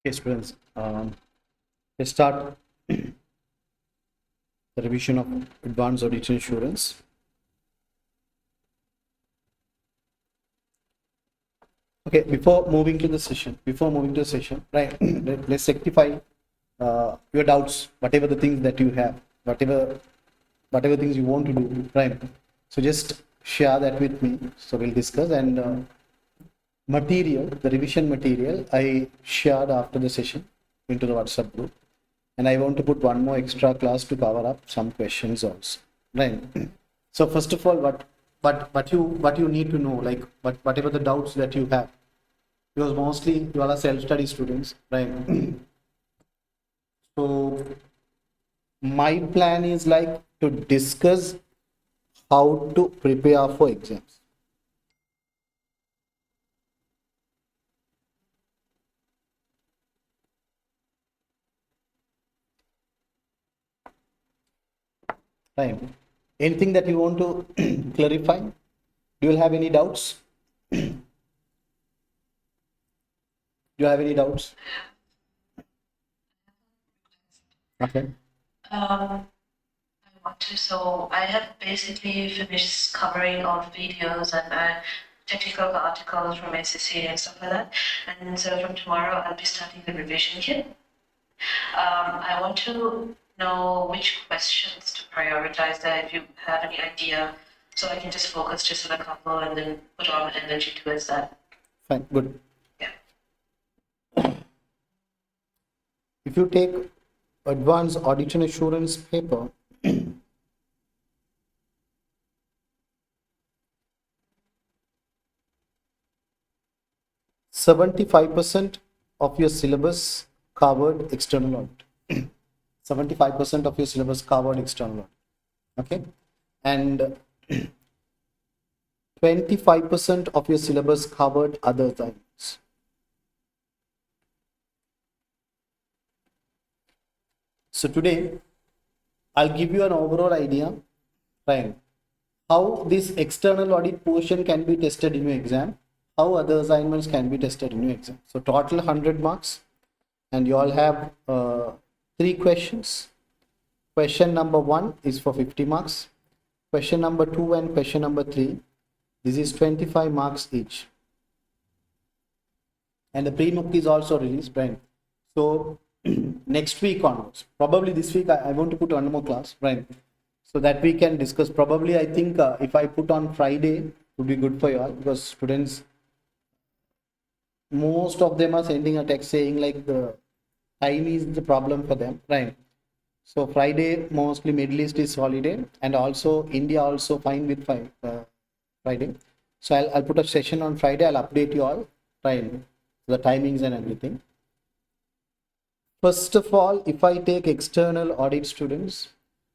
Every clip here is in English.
Okay, students, let's start the revision of advanced audit insurance. Okay, before moving to the session, right? Let's rectify your doubts, whatever the things that you have, whatever things you want to do, right? So just share that with me. So we'll discuss and the revision material, I shared after the session into the WhatsApp group. And I want to put one more extra class to cover up some questions also, right? So first of all, what you need to know, like whatever the doubts that you have, because mostly you all are self-study students, right? So my plan is like to discuss how to prepare for exams. Right? Anything that you want to clarify? Do you have any doubts? Do you have any doubts? Okay. I want to. So I have basically finished covering all the videos and technical articles from ACCA and stuff like that. And so from tomorrow, I'll be starting the revision kit. I want to know which questions to prioritize there if you have any idea, so I can just focus just on a couple and then put all the energy towards that. Fine, good. Yeah. If you take advanced audit and assurance paper, 75% of your syllabus covered external audit. 75% of your syllabus covered external audit. Okay. And 25% of your syllabus covered other assignments. So today, I'll give you an overall idea, right? How this external audit portion can be tested in your exam, how other assignments can be tested in your exam. So total 100 marks, and you all have 3 questions. Question number 1 is for 50 marks. Question number 2 and question number 3, this is 25 marks each. And the pre-book is also released, right? So next week onwards, probably this week, I want to put one more class, right? So that we can discuss. Probably I think if I put on Friday, would be good for you all, because students, most of them are sending a text saying like the time is the problem for them, right? So Friday, mostly Middle East is holiday, and also India also fine with Friday. So I'll put a session on Friday. I'll update you all, right? The timings and everything. First of all, if I take external audit students,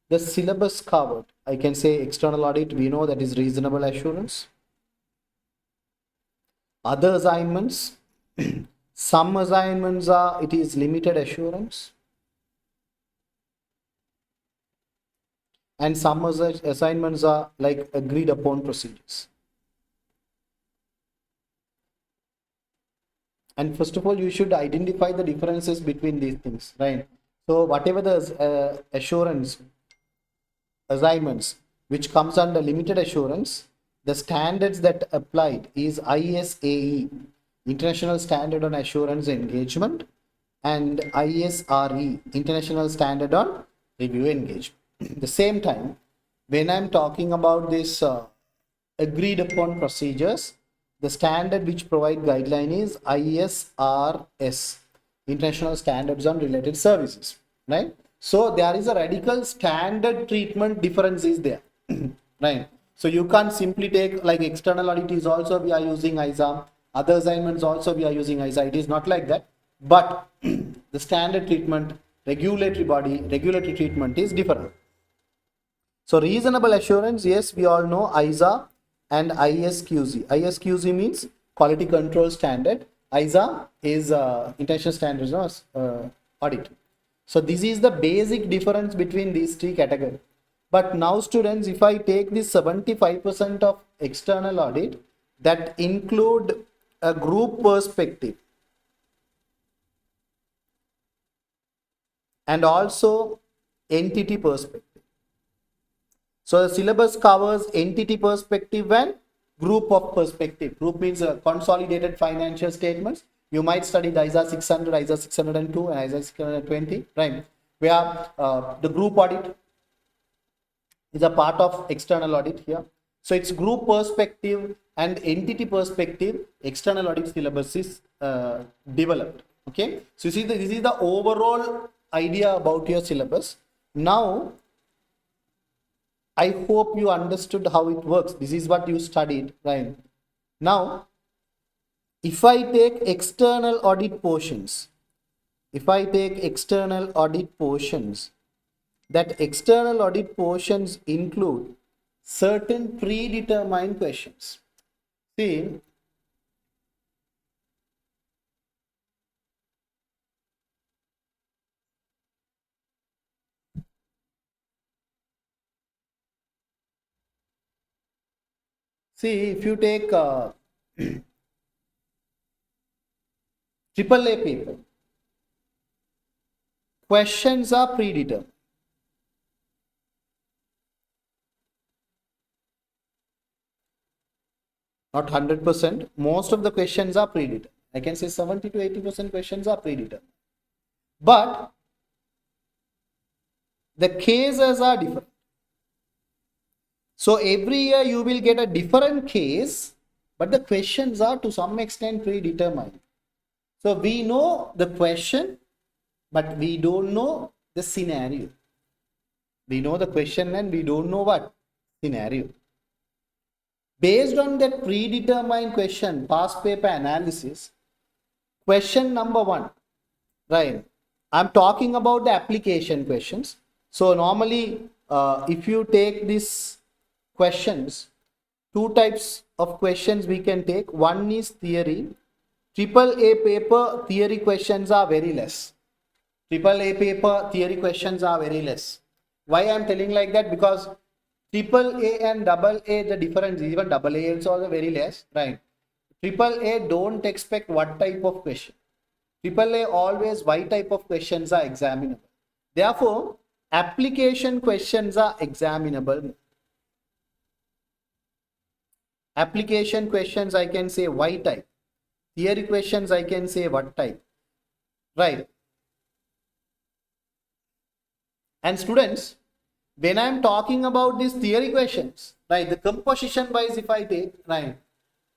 the syllabus covered, I can say external audit, we know that is reasonable assurance. Other assignments, some assignments are, it is limited assurance. And some assignments are like agreed upon procedures. And first of all, you should identify the differences between these things, right? So whatever the assurance assignments which comes under limited assurance, the standards that applied is ISAE, International Standard on Assurance Engagement, and ISRE, International Standard on Review Engagement. At the same time, when I'm talking about this agreed upon procedures, the standard which provide guideline is ISRS, International Standards on Related Services, right? So there is a radical standard treatment difference is there, right? So you can't simply take like external audit is also we are using ISA, other assignments also we are using ISA. It is not like that, but the standard treatment, regulatory treatment is different. So reasonable assurance, yes, we all know ISA and ISQC. ISQC means quality control standard. ISA is international standards audit. So this is the basic difference between these 3 categories. But now students, if I take this 75% of external audit, that include a group perspective. and also entity perspective. So the syllabus covers entity perspective and group of perspective. Group means consolidated financial statements. You might study the ISA 600, ISA 602, and ISA 620, right? Where the group audit is a part of external audit here. So it's group perspective and entity perspective. External audit syllabus is developed. Okay. So you see, this is the overall idea about your syllabus. Now, I hope you understood how it works. This is what you studied, right? Now, if I take external audit portions, that external audit portions include certain predetermined questions. See, if you take AAA paper, questions are predetermined. Not 100%. Most of the questions are predetermined. I can say 70 to 80% questions are predetermined. But the cases are different. So every year you will get a different case, but the questions are to some extent predetermined. So we know the question, but we don't know the scenario. We know the question and we don't know what scenario. Based on that predetermined question, past paper analysis, question number 1, right? I'm talking about the application questions. So normally, if you take these questions, two types of questions we can take. One is theory. AAA paper theory questions are very less. AAA paper theory questions are very less. Why I'm telling like that? Because AAA and AA, the difference, even AA is also very less, right? AAA don't expect what type of question. AAA always why type of questions are examinable. Therefore, application questions are examinable. Application questions I can say why type. Theory questions I can say what type. Right. And students, when I'm talking about these theory questions, right, the composition wise if I take, right,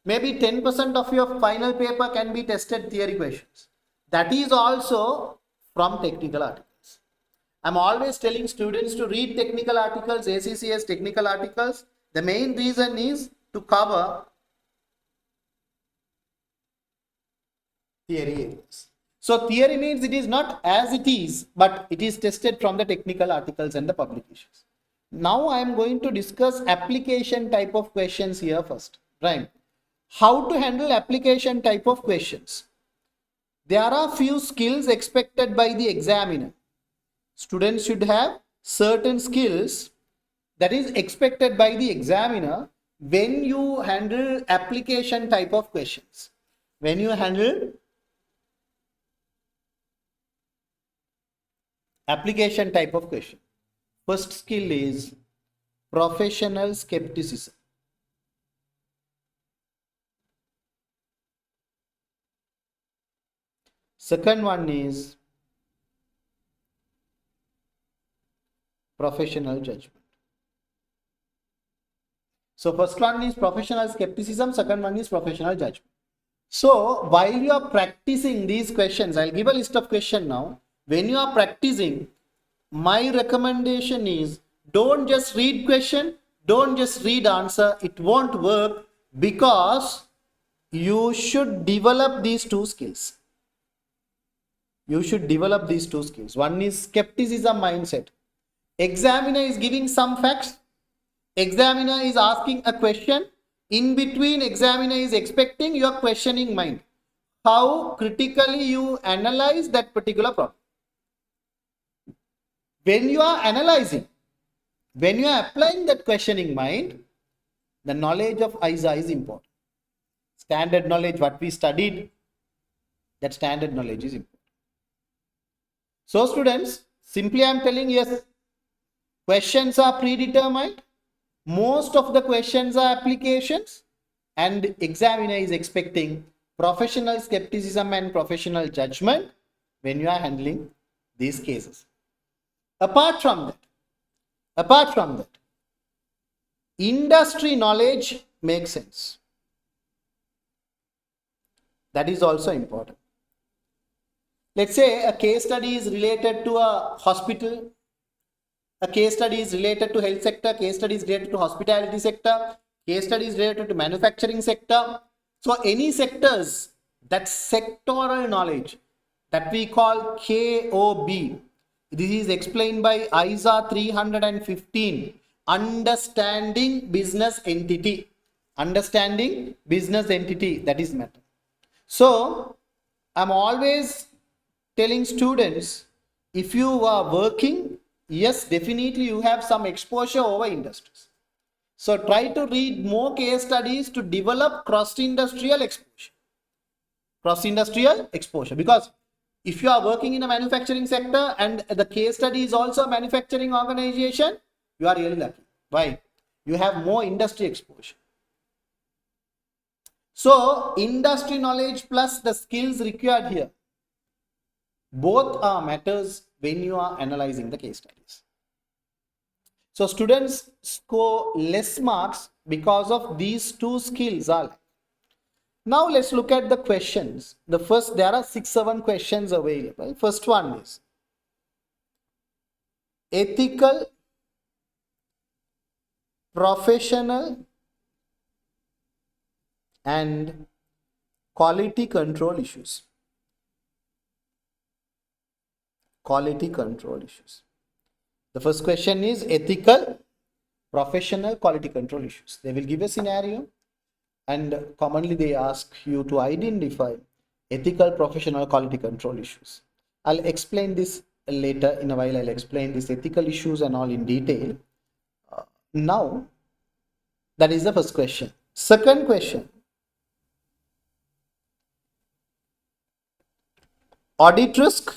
maybe 10% of your final paper can be tested theory questions. That is also from technical articles. I'm always telling students to read technical articles, ACCA's technical articles. The main reason is to cover theory areas. So theory means it is not as it is, but it is tested from the technical articles and the publications. Now I am going to discuss application type of questions here first, right? How to handle application type of questions. There are few skills expected by the examiner. Students should have certain skills that is expected by the examiner when you handle application type of questions. When you handle application type of question. First skill is professional skepticism. Second one is professional judgment. So first one is professional skepticism, second one is professional judgment. So while you are practicing these questions, I'll give a list of questions now. When you are practicing, my recommendation is don't just read question, don't just read answer. It won't work because you should develop these two skills. You should develop these two skills. One is skepticism mindset. Examiner is giving some facts. Examiner is asking a question. In between, examiner is expecting your questioning mind. How critically you analyze that particular problem. When you are analyzing, when you are applying that questioning mind, the knowledge of ISA is important. Standard knowledge, what we studied, that standard knowledge is important. So students, Simply I'm telling, yes, questions are predetermined. Most of the questions are applications, and examiner is expecting professional skepticism and professional judgment when you are handling these cases. Apart from that, apart from that, industry knowledge makes sense. That is also important. Let's say a case study is related to a hospital, a case study is related to health sector, case study is related to hospitality sector, case study is related to manufacturing sector. So any sectors, that sectoral knowledge that we call KOB, this is explained by ISA 315, understanding business entity. Understanding business entity, that is matter. So I'm always telling students, if you are working, yes, definitely you have some exposure over industries. So try to read more case studies to develop cross-industrial exposure. Cross-industrial exposure. Because if you are working in a manufacturing sector and the case study is also a manufacturing organization, you are really lucky. Why? You have more industry exposure. So industry knowledge plus the skills required here, both are matters when you are analyzing the case studies. So students score less marks because of these two skills. Now let's look at the questions. The first, there are 6-7 questions available. First one is ethical, professional, and quality control issues. Quality control issues. The first question is ethical, professional, quality control issues. They will give a scenario and commonly they ask you to identify ethical, professional, quality control issues. I'll explain this later in a while. I'll explain these ethical issues and all in detail. Now, that is the first question. Second question, audit risk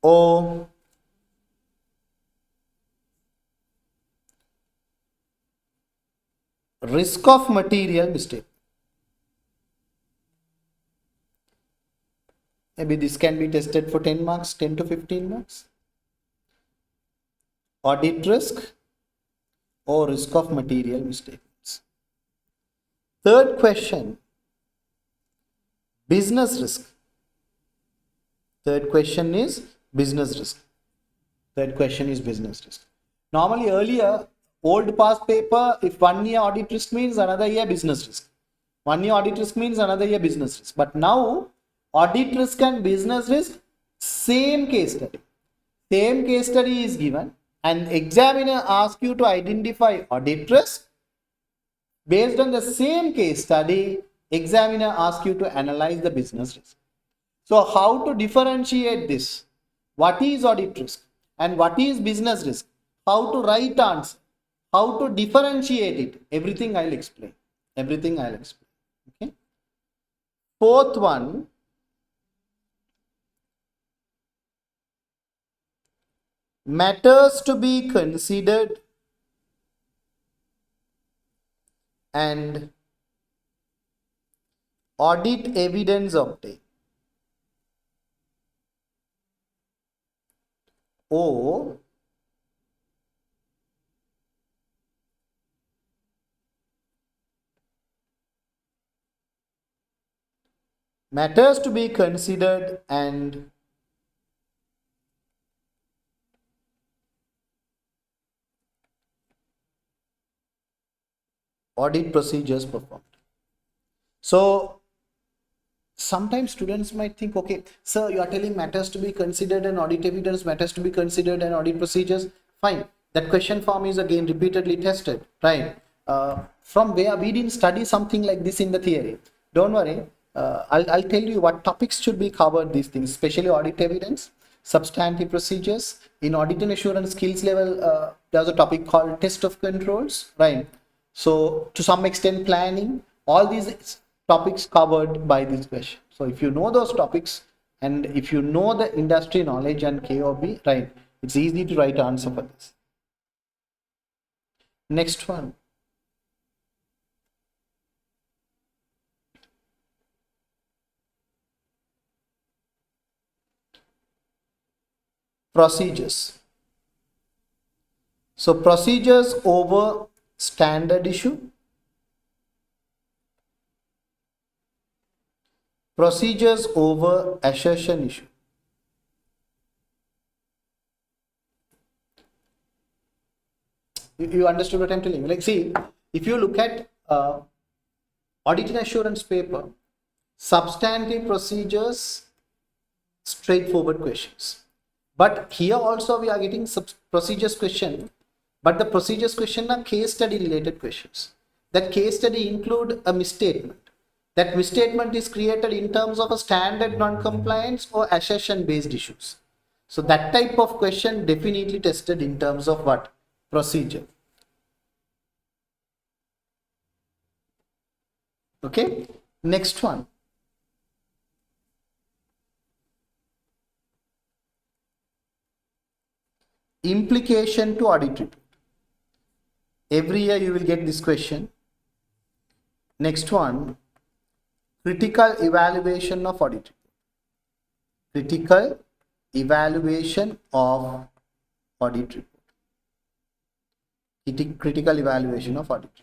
or risk of material mistake. Maybe this can be tested for 10 marks, 10 to 15 marks. Audit risk or risk of material mistakes. Third question, business risk. Third question is business risk. Third question is business risk. Normally earlier, old past paper, if 1 year audit risk means another year business risk. 1 year audit risk means another year business risk. But now, audit risk and business risk, same case study. Same case study is given and examiner asks you to identify audit risk. Based on the same case study, examiner asks you to analyze the business risk. So how to differentiate this? What is audit risk and what is business risk? How to write answer? How to differentiate it? Everything I'll explain. Everything I'll explain. Okay. Fourth one, matters to be considered and audit evidence obtained. Or matters to be considered and audit procedures performed. So sometimes students might think, okay, sir, you are telling matters to be considered and audit evidence, matters to be considered and audit procedures. Fine. That question form is again repeatedly tested, right? From where we didn't study something like this in the theory. Don't worry. I'll tell you what topics should be covered, these things, especially audit evidence, substantive procedures. In audit and assurance skills level, there's a topic called test of controls, right? So to some extent planning, all these topics covered by this question. So if you know those topics, And if you know the industry knowledge and KOB, right, it's easy to write answer for this. Next one. Procedures. So procedures over standard issue. Procedures over assertion issue. You understood what I'm telling you? Like, see, if you look at audit and assurance paper, substantive procedures, straightforward questions. But here also we are getting procedures question, but the procedures question are case study related questions. That case study include a misstatement. That misstatement is created in terms of a standard non-compliance or assertion based issues. So that type of question definitely tested in terms of what? Procedure. Okay, next one. Implication to audit report. Every year you will get this question. Next one, critical evaluation of audit report. Critical evaluation of audit report. Critical evaluation of audit report.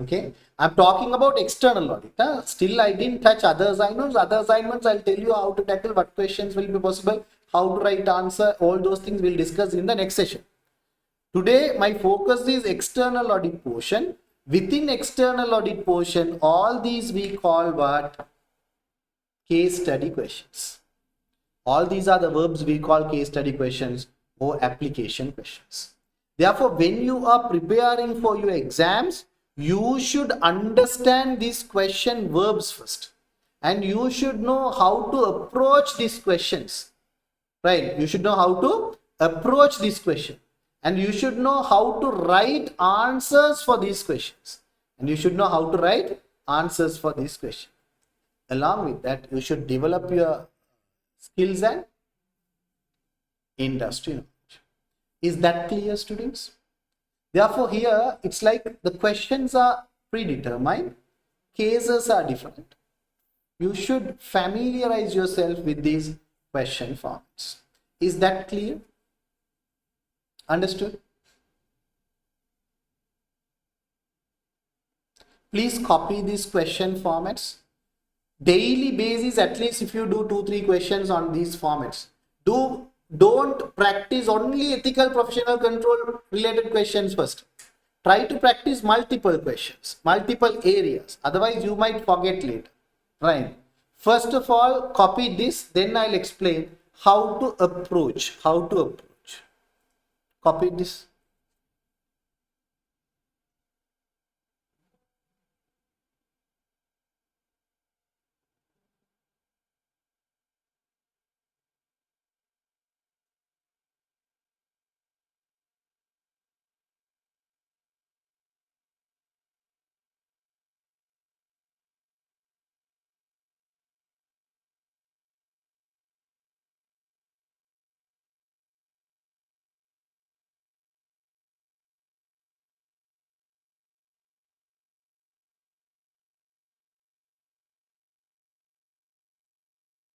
Okay, I'm talking about external audit. Still, I didn't touch other assignments. Other assignments, I'll tell you how to tackle, what questions will be possible, how to write answer, all those things we'll discuss in the next session. Today, my focus is external audit portion. Within external audit portion, all these we call what? Case study questions. All these are the verbs we call case study questions or application questions. Therefore, when you are preparing for your exams, you should understand these question verbs first. And you should know how to approach these questions. Right? You should know how to approach this question. And you should know how to write answers for these questions. And you should know how to write answers for these questions. Along with that, you should develop your skills and industry knowledge. Is that clear, students? Therefore, here it's like the questions are predetermined, cases are different. You should familiarize yourself with these question formats. Is that clear? Understood? Please copy these question formats. Daily basis, at least if you do 2-3 questions on these formats. Don't practice only ethical professional control related questions first. Try to practice multiple questions, multiple areas. Otherwise, you might forget later. Right. First of all, copy this, then I'll explain how to approach. Copy this.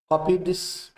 Copy this.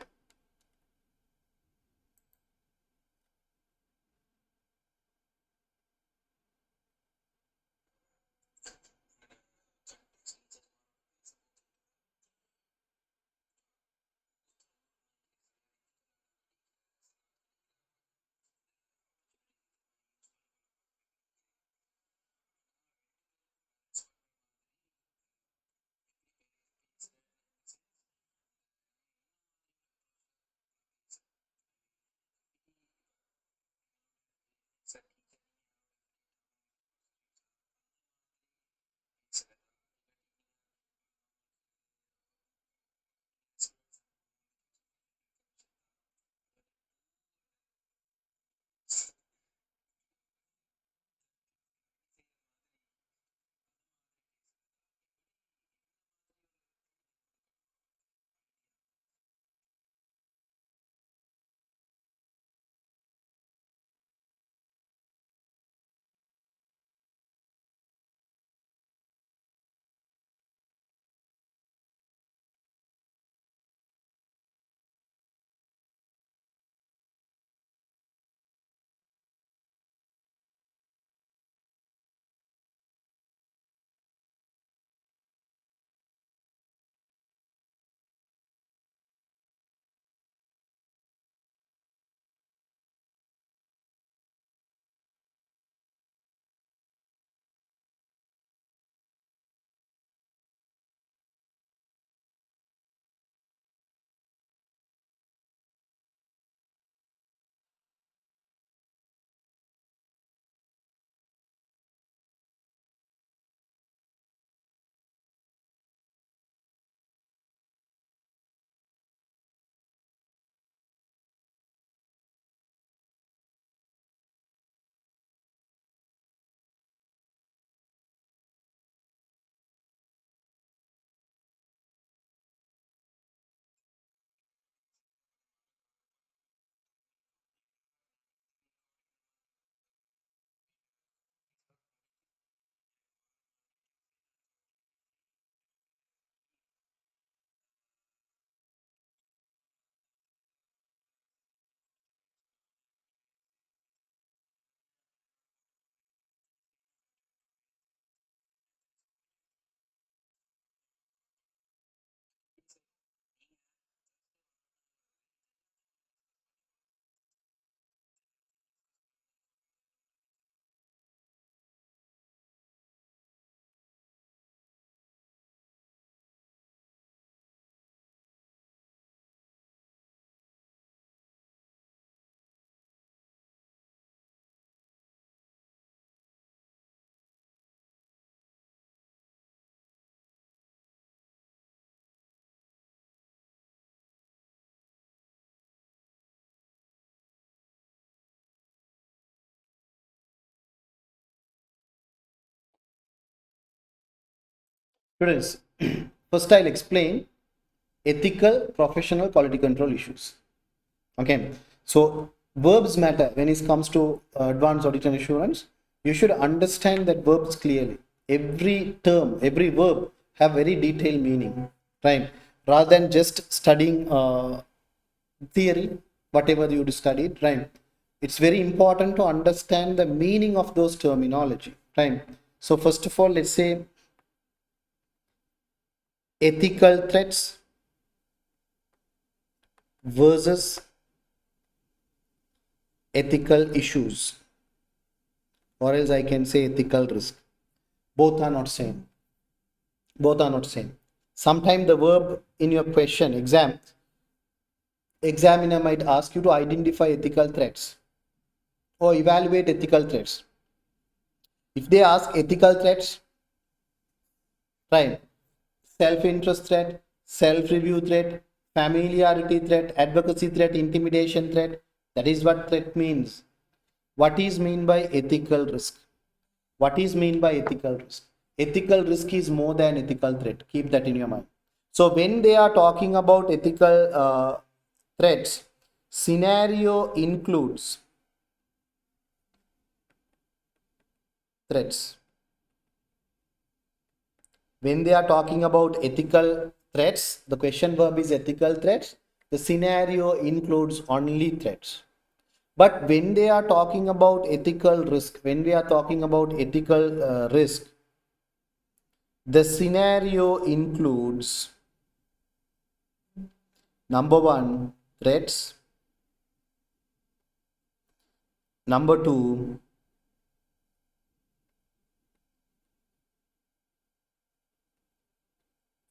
Students, first I'll explain ethical professional quality control issues. Okay, so verbs matter when it comes to advanced audit and assurance. You should understand that verbs clearly. Every term, every verb have very detailed meaning, right? Rather than just studying theory, whatever you studied, right? It's very important to understand the meaning of those terminology, right? So first of all, let's say ethical threats versus ethical issues, or else I can say ethical risk. Both are not same. Both are not same. Sometimes the verb in your question, examiner might ask you to identify ethical threats or evaluate ethical threats. If they ask ethical threats, right? Self-interest threat, self-review threat, familiarity threat, advocacy threat, intimidation threat. That is what threat means. What is mean by ethical risk? What is mean by ethical risk? Ethical risk is more than ethical threat. Keep that in your mind. So when they are talking about ethical threats, scenario includes threats. When they are talking about ethical threats, the question verb is ethical threats. The scenario includes only threats. But when they are talking about ethical risk, when we are talking about ethical risk, the scenario includes number one, threats. Number two,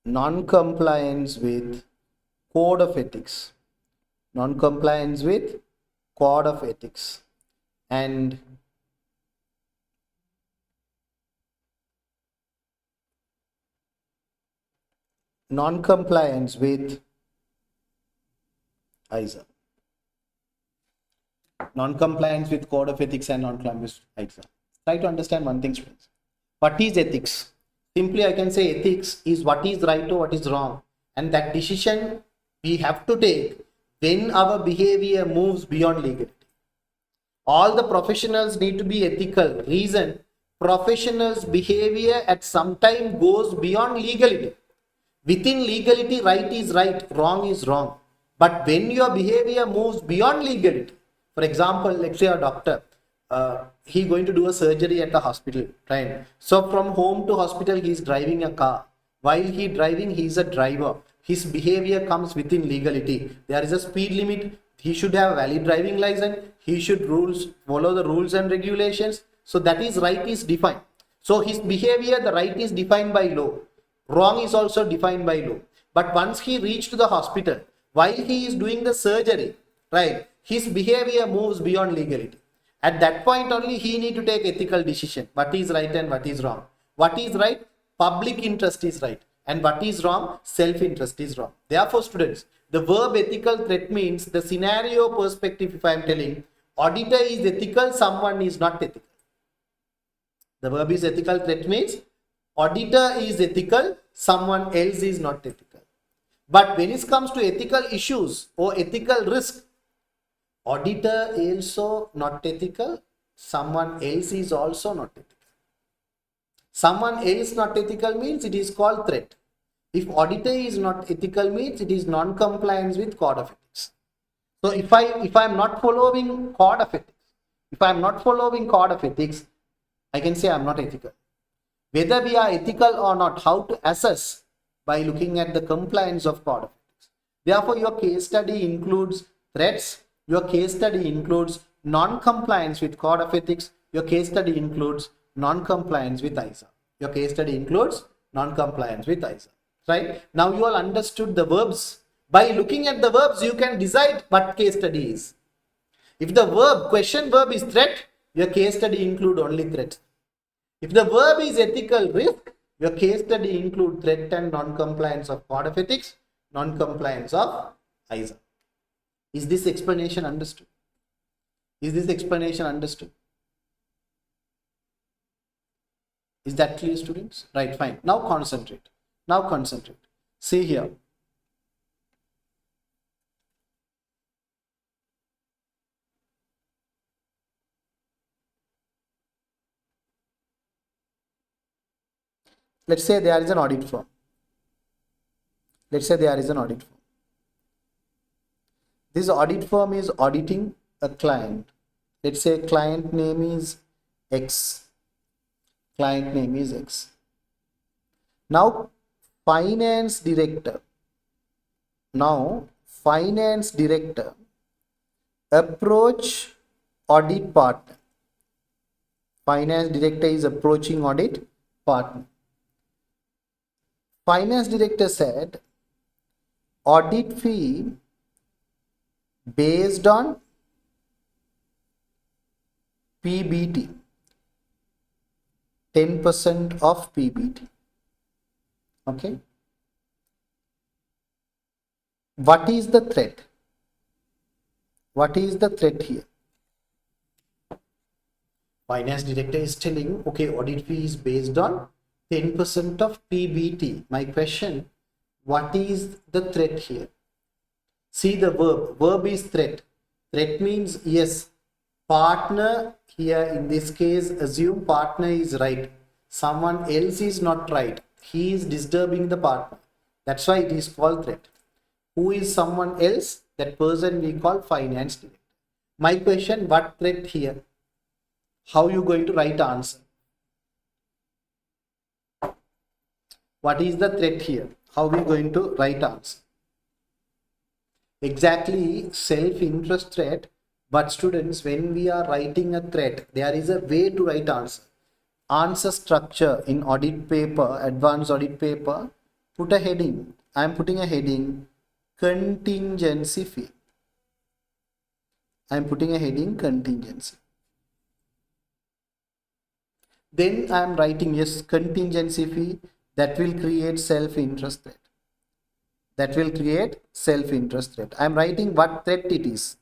non-compliance with code of ethics. Non-compliance with code of ethics. And non-compliance with ISA. Non-compliance with code of ethics and non-compliance with ISA. Try to understand one thing, friends. What is ethics? Simply, I can say ethics is what is right or what is wrong. And that decision we have to take when our behavior moves beyond legality. All the professionals need to be ethical. Reason, professionals' behavior at some time goes beyond legality. Within legality, right is right, wrong is wrong. But when your behavior moves beyond legality, for example, let's say a doctor, he going to do a surgery at a hospital, right? So from home to hospital, he is driving a car. While he driving, he is a driver. His behavior comes within legality. There is a speed limit. He should have a valid driving license. He should follow the rules and regulations. So that is right is defined. So his behavior, the right is defined by law. Wrong is also defined by law. But once he reached the hospital, while he is doing the surgery, right, his behavior moves beyond legality. At that point only he need to take ethical decision. What is right and what is wrong? What is right? Public interest is right. And what is wrong? Self-interest is wrong. Therefore, students, the verb ethical threat means the scenario perspective. If I am telling auditor is ethical, someone is not ethical. The verb is ethical threat means auditor is ethical, someone else is not ethical. But when it comes to ethical issues or ethical risk, auditor also not ethical, someone else is also not ethical. Someone else not ethical means it is called threat. If auditor is not ethical means it is non-compliance with code of ethics. So if I am not following code of ethics, I can say I am not ethical. Whether we are ethical or not, how to assess? By looking at the compliance of code of ethics. Therefore, your case study includes threats. Your case study includes non-compliance with code of ethics. Your case study includes non-compliance with ISA. Your case study includes non-compliance with ISA. Right? Now you all understood the verbs. By looking at the verbs, you can decide what case study is. If the question verb is threat, your case study include only threat. If the verb is ethical risk, your case study include threat and non-compliance of code of ethics, non-compliance of ISA. Is this explanation understood? Is this explanation understood? Is that clear, students? Right, fine. Now concentrate. Now concentrate. See here. Let's say there is an audit firm. Let's say there is an audit firm. This audit firm is auditing a client. Let's say client name is X. Client name is X. Now, finance director. Approach audit partner. Finance director is approaching audit partner. Finance director said audit fee based on PBT, 10% of PBT. Okay. What is the threat? What is the threat here? Finance director is telling, okay, audit fee is based on 10% of PBT. My question, what is the threat here? See the verb. Verb is threat. Threat means yes. Partner here in this case, assume partner is right. Someone else is not right. He is disturbing the partner. That's why it is called threat. Who is someone else? That person we call finance director. My question, what threat here? How you going to write answer? What is the threat here? How we going to write answer? Exactly, self-interest threat. But students, when we are writing a threat, there is a way to write answer. Answer structure in audit paper, advanced audit paper, put a heading. I am putting a heading, contingency fee. I am putting a heading, contingency. Then I am writing, yes, contingency fee, that will create self-interest threat. That will create self-interest threat. I am writing what threat it is.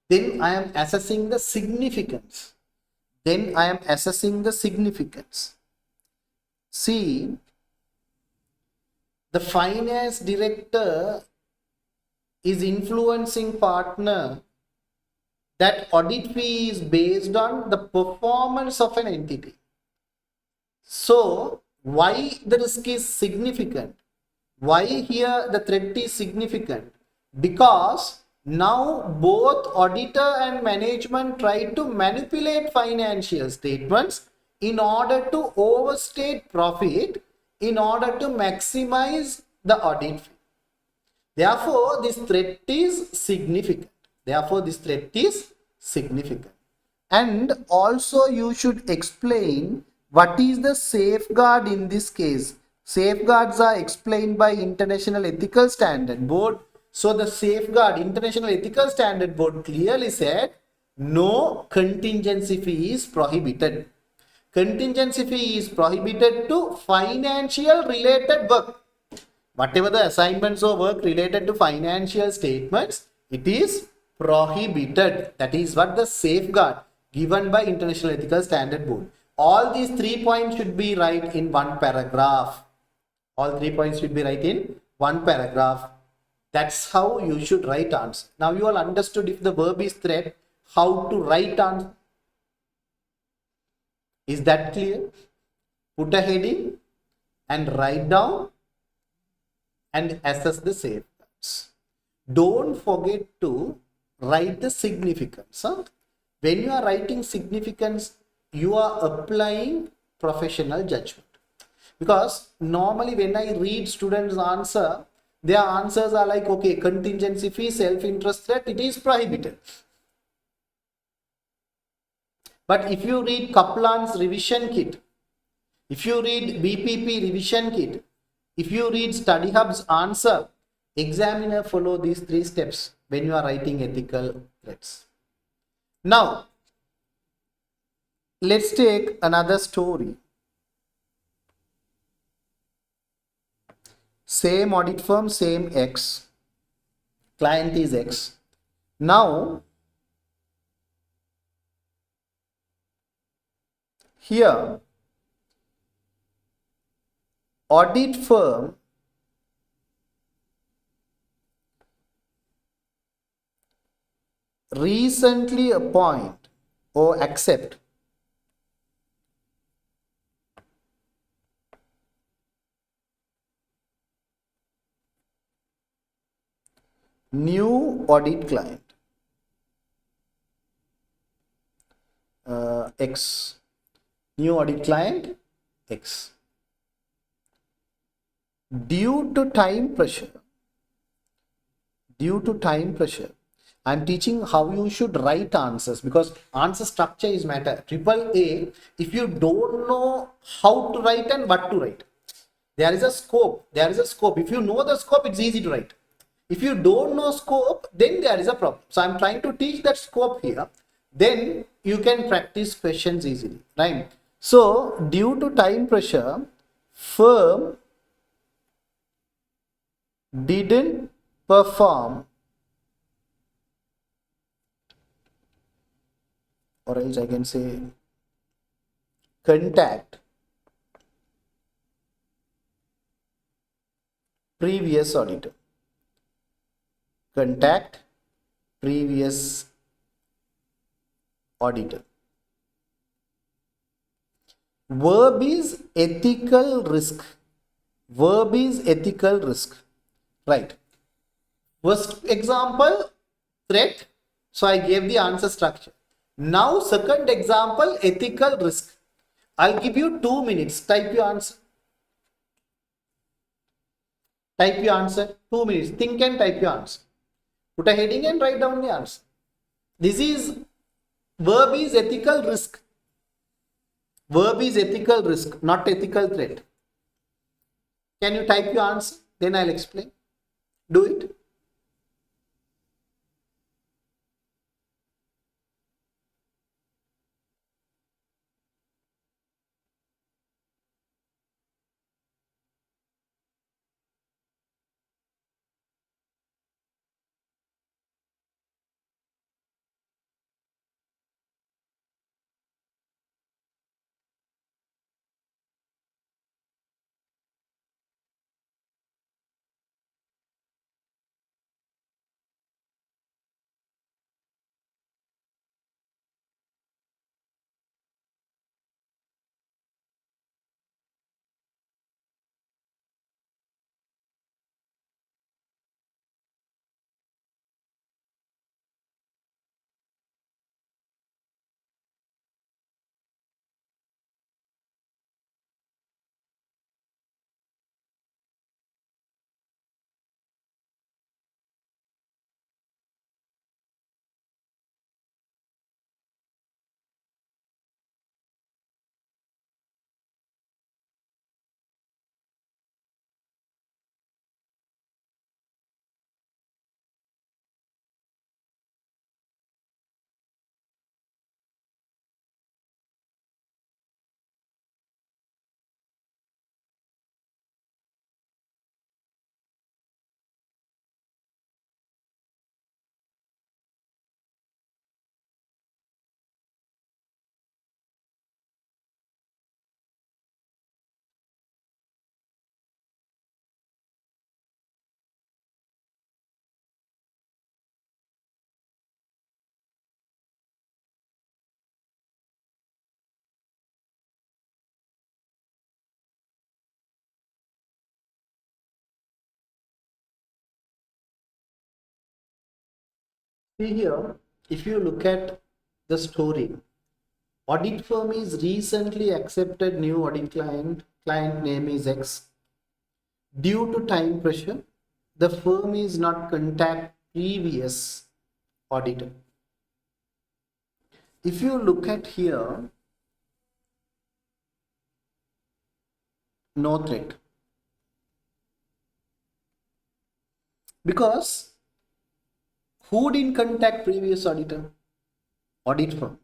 Then I am assessing the significance. See, the finance director is influencing partner that audit fee is based on the performance of an entity. So, why the risk is significant? Why here the threat is significant? Because now both auditor and management try to manipulate financial statements in order to overstate profit, in order to maximize the audit fee. Therefore, this threat is significant. And also you should explain what is the safeguard in this case. Safeguards are explained by International Ethical Standard Board. So the safeguard, International Ethical Standard Board clearly said no contingency fee is prohibited. Contingency fee is prohibited to financial related work. Whatever the assignments or work related to financial statements, it is prohibited. That is what the safeguard given by International Ethical Standard Board. All these 3 points should be right in one paragraph. That's how you should write answer. Now you all understood if the verb is threat, how to write answer. Is that clear? Put a heading and write down and assess the safeguards. Don't forget to write the significance. When you are writing significance, you are applying professional judgment. Because normally when I read students' answer, their answers are like, okay, contingency fee, self-interest threat, it is prohibited. But if you read Kaplan's revision kit, if you read BPP revision kit, if you read Study Hub's answer, examiner follow these 3 steps when you are writing ethical threats. Now, let's take another story. Same audit firm, same X. Client is X. Now, here, audit firm recently appoint or accept new audit client X, new audit client X. Due to time pressure, I'm teaching how you should write answers, because answer structure is matter. Triple A, if you don't know how to write and what to write, there is a scope. If you know the scope, it's easy to write. If you don't know scope, then there is a problem. So I'm trying to teach that scope here. Then you can practice questions easily, right? So due to time pressure, firm didn't perform, or else I can say contact previous auditor. Contact previous auditor. Verb is ethical risk. Verb is ethical risk. Right. First example, threat. So I gave the answer structure. Now second example, ethical risk. I'll give you 2 minutes. Type your answer. Type your answer. 2 minutes. Think and type your answer. Put a heading and write down the answer. This is verb is ethical risk. Verb is ethical risk, not ethical threat. Can you type your answer? Then I'll explain. Do it. See here, if you look at the story, audit firm is recently accepted new audit client. Client name is X. Due to time pressure, the firm is not contact previous auditor. If you look at here, no threat. Because who didn't contact previous auditor? Audit firm.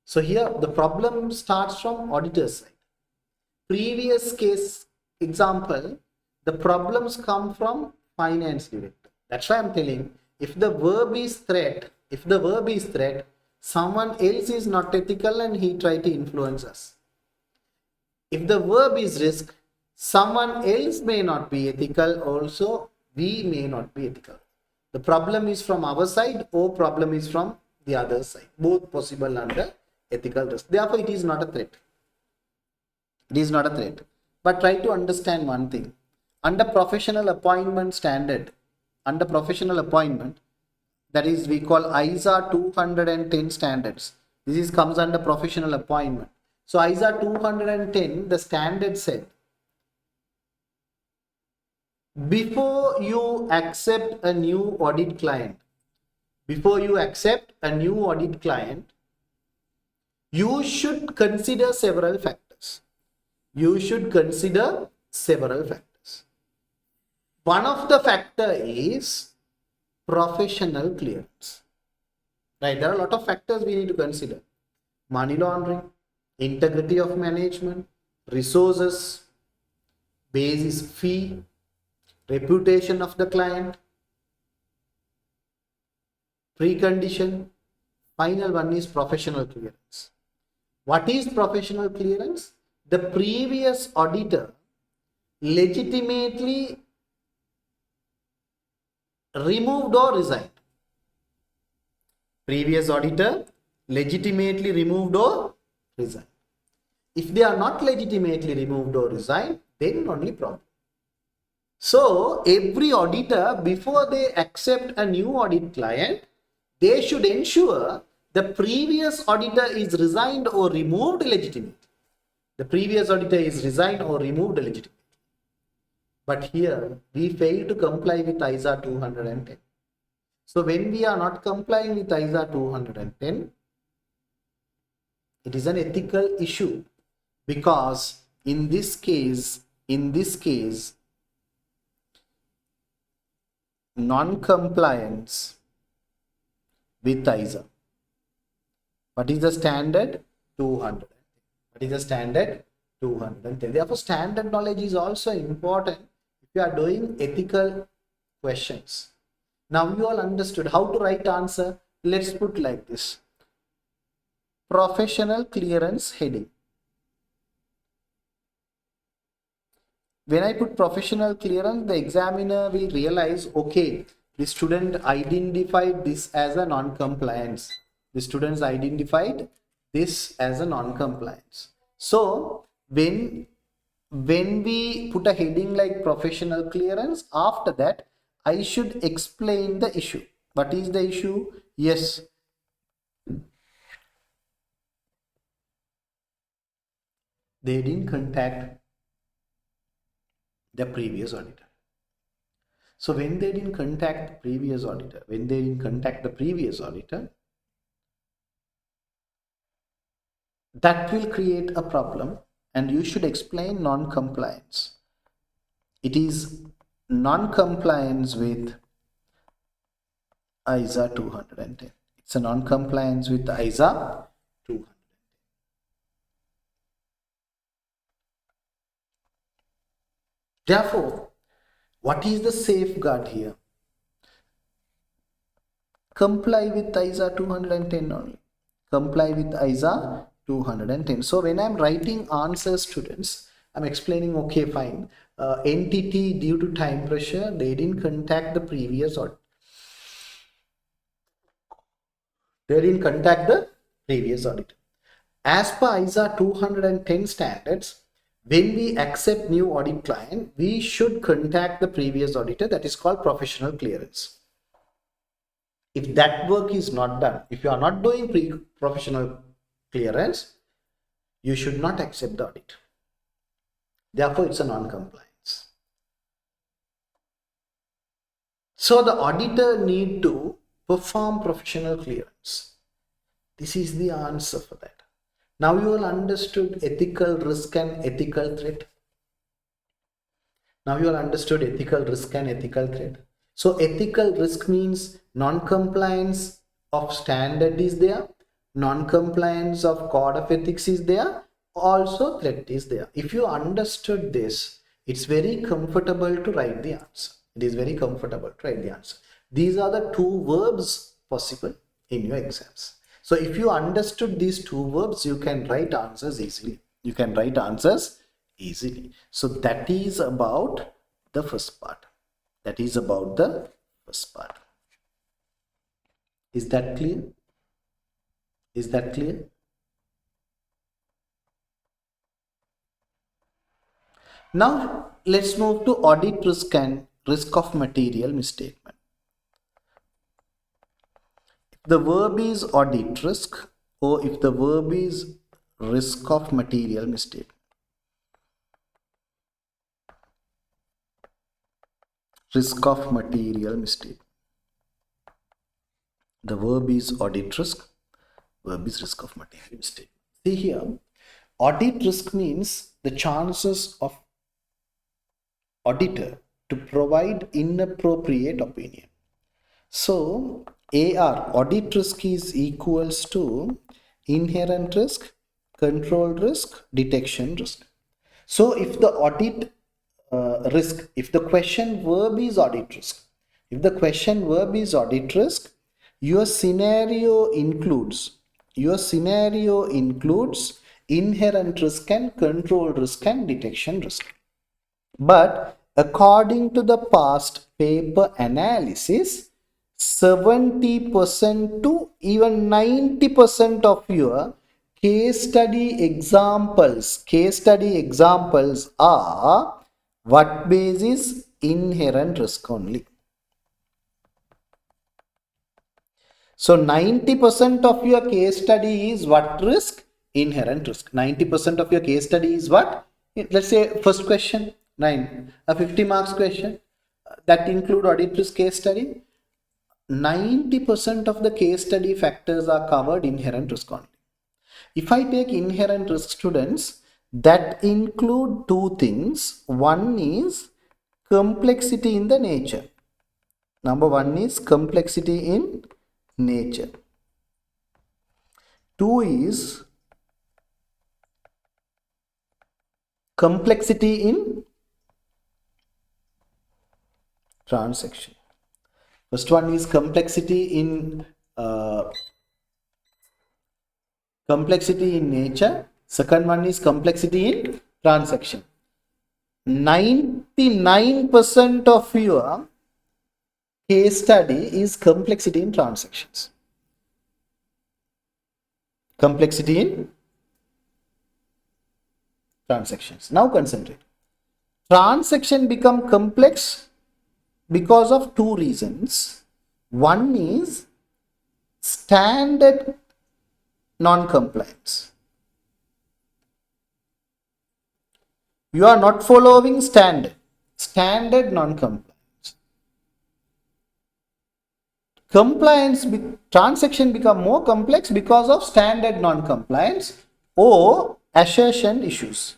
So here the problem starts from auditor's side. Previous case example, the problems come from finance director. That's why I'm telling, if the verb is threat, someone else is not ethical and he try to influence us. If the verb is risk, Someone else may not be ethical also, we may not be ethical. The problem is from our side or problem is from the other side. Both possible under ethical risk. Therefore, it is not a threat. It is not a threat. But try to understand one thing. Under professional appointment standard, under professional appointment, that is we call ISA 210 standards. This is comes under professional appointment. So ISA 210, the standard said, before you accept a new audit client, you should consider several factors. One of the factor is professional clearance. Right? There are a lot of factors we need to consider. Money laundering, integrity of management, resources, basis fee, reputation of the client, precondition. Final one is professional clearance. What is professional clearance? The previous auditor legitimately removed or resigned. Previous auditor legitimately removed or resigned. If they are not legitimately removed or resigned, then only problem. So every auditor, before they accept a new audit client, they should ensure the previous auditor is resigned or removed legitimately. The previous auditor is resigned or removed legitimately. But here we fail to comply with ISA 210. So when we are not complying with ISA 210, it is an ethical issue, because in this case, non-compliance with ISA. What is the standard? 200. What is the standard? 210. Therefore, standard knowledge is also important if you are doing ethical questions. Now you all understood how to write answer. Let's put like this. Professional clearance heading. When I put professional clearance, the examiner will realize, okay, the student identified this as a non-compliance. The students identified this as a non-compliance. So when we put a heading like professional clearance, after that I should explain the issue. What is the issue? Yes, they didn't contact the previous auditor. So when they didn't contact the previous auditor, that will create a problem, and you should explain non-compliance. It is non-compliance with ISA 210. It's a non-compliance with ISA 210. Therefore, what is the safeguard here? Comply with ISA 210 only. Comply with ISA 210. So when I'm writing answers, students, I'm explaining, okay, fine. Entity, due to time pressure, they didn't contact the previous auditor. As per ISA 210 standards, when we accept new audit client, we should contact the previous auditor. That is called professional clearance. If that work is not done, if you are not doing professional clearance, you should not accept the audit. Therefore, it's a non-compliance. So the auditor need to perform professional clearance. This is the answer for that. Now you all understood ethical risk and ethical threat. So ethical risk means non-compliance of standard is there, non-compliance of code of ethics is there, also threat is there. If you understood this, it's very comfortable to write the answer. These are the two verbs possible in your exams. So if you understood these two verbs, you can write answers easily. easily. So that is about the first part. That is about the first part. Is that clear? Is that clear? Now let's move to audit risk and risk of material misstatement. If the verb is audit risk, or if the verb is risk of material misstatement. Risk of material misstatement. The verb is audit risk, verb is risk of material misstatement. See here, audit risk means the chances of auditor to provide inappropriate opinion. So AR, audit risk, is equals to inherent risk, control risk, detection risk. So if the audit risk, if the question verb is audit risk, if the question verb is audit risk, your scenario includes inherent risk and control risk and detection risk. But according to the past paper analysis, 70% to even 90% of your case study examples are what basis? Inherent risk only. So 90% of your case study is what risk? Inherent risk. 90% of your case study is what? Let's say first question, a 50 marks question that include audit risk case study. 90% of the case study factors are covered inherent risk only. If I take inherent risk, students, that include two things. One is complexity in the nature. Number one is complexity in nature. Two is complexity in transaction. First one is complexity in nature. Second one is complexity in transaction. 99% of your case study is complexity in transactions. Complexity in transactions. Now concentrate. Transaction become complex because of two reasons. One is standard non-compliance. You are not following standard non-compliance. Transaction become more complex because of standard non-compliance or assertions issues.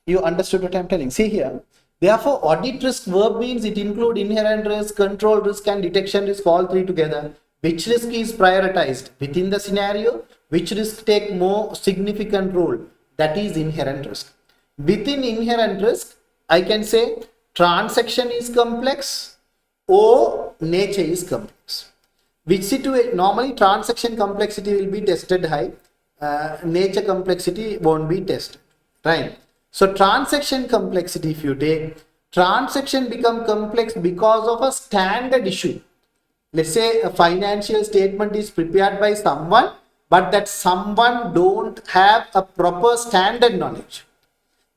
You understood what I'm telling? See here. Therefore, audit risk verb means it includes inherent risk, control risk, and detection risk, all three together. Which risk is prioritized within the scenario? Which risk take more significant role? That is inherent risk. Within inherent risk, I can say transaction is complex or nature is complex. Which situation? Normally, transaction complexity will be tested high. Nature complexity won't be tested, right? So transaction complexity, if you take, transaction become complex because of a standard issue. Let's say a financial statement is prepared by someone, but that someone don't have a proper standard knowledge.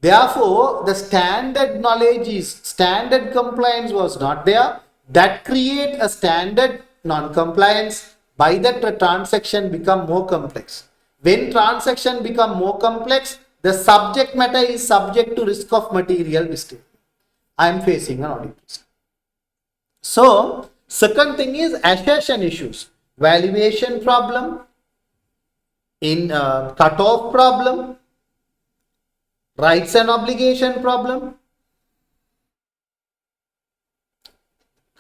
Therefore, the standard compliance was not there. That create a standard non-compliance. By that, the transaction become more complex. When transaction become more complex, the subject matter is subject to risk of material mistake. I am facing an audit risk. So, second thing is assertion issues, valuation problem, in cutoff problem, rights and obligation problem,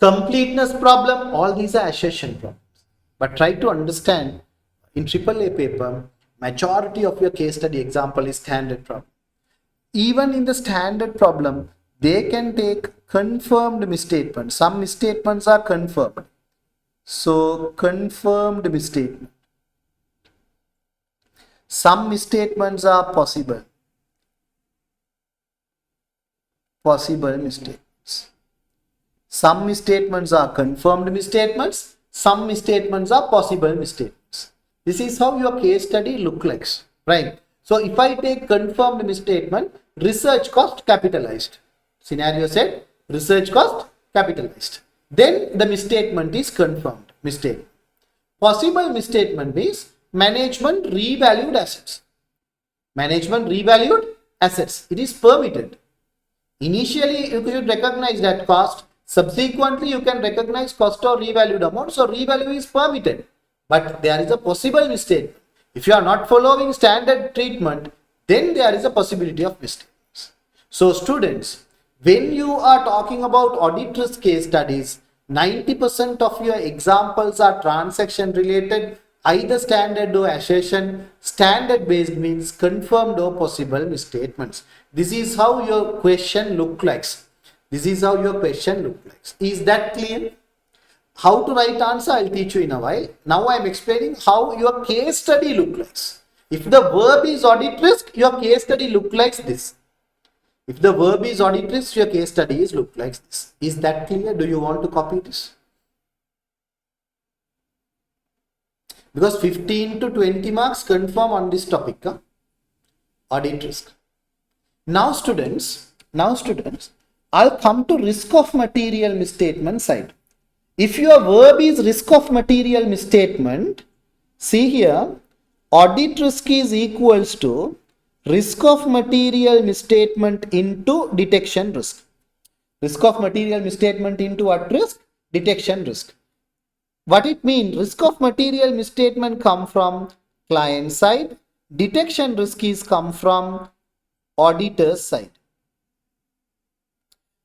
completeness problem. All these are assertion problems. But try to understand in AAA paper, majority of your case study example is standard problem. Even in the standard problem, they can take confirmed misstatement. Some misstatements are confirmed. So confirmed misstatement. Some misstatements are possible mistakes. Some misstatements are confirmed misstatements. Some misstatements are possible misstatements. This is how your case study look like, right? So if I take confirmed misstatement, research cost capitalized. Scenario said research cost capitalized. Then the misstatement is confirmed mistake. Possible misstatement means management revalued assets. Management revalued assets. It is permitted. Initially, you should recognize that cost. Subsequently, you can recognize cost or revalued amount. So, revalue is permitted. But there is a possible mistake. If you are not following standard treatment, then there is a possibility of mistakes. So, students, when you are talking about audit risk case studies, 90% of your examples are transaction related, either standard or assertion. Standard based means confirmed or possible misstatements. This is how your question look like. This is how your question look like. Is that clear? How to write answer, I'll teach you in a while. Now I'm explaining how your case study look like. If the verb is audit risk, your case study look like this. If the verb is audit risk, your case study is look like this. Is that clear? Do you want to copy this? Because 15 to 20 marks confirm on this topic, audit risk. Now students, I'll come to risk of material misstatement side. If your verb is risk of material misstatement, see here, audit risk is equals to risk of material misstatement into detection risk. Risk of material misstatement into what risk? Detection risk. What it means? Risk of material misstatement come from client side. Detection risk is come from auditor's side.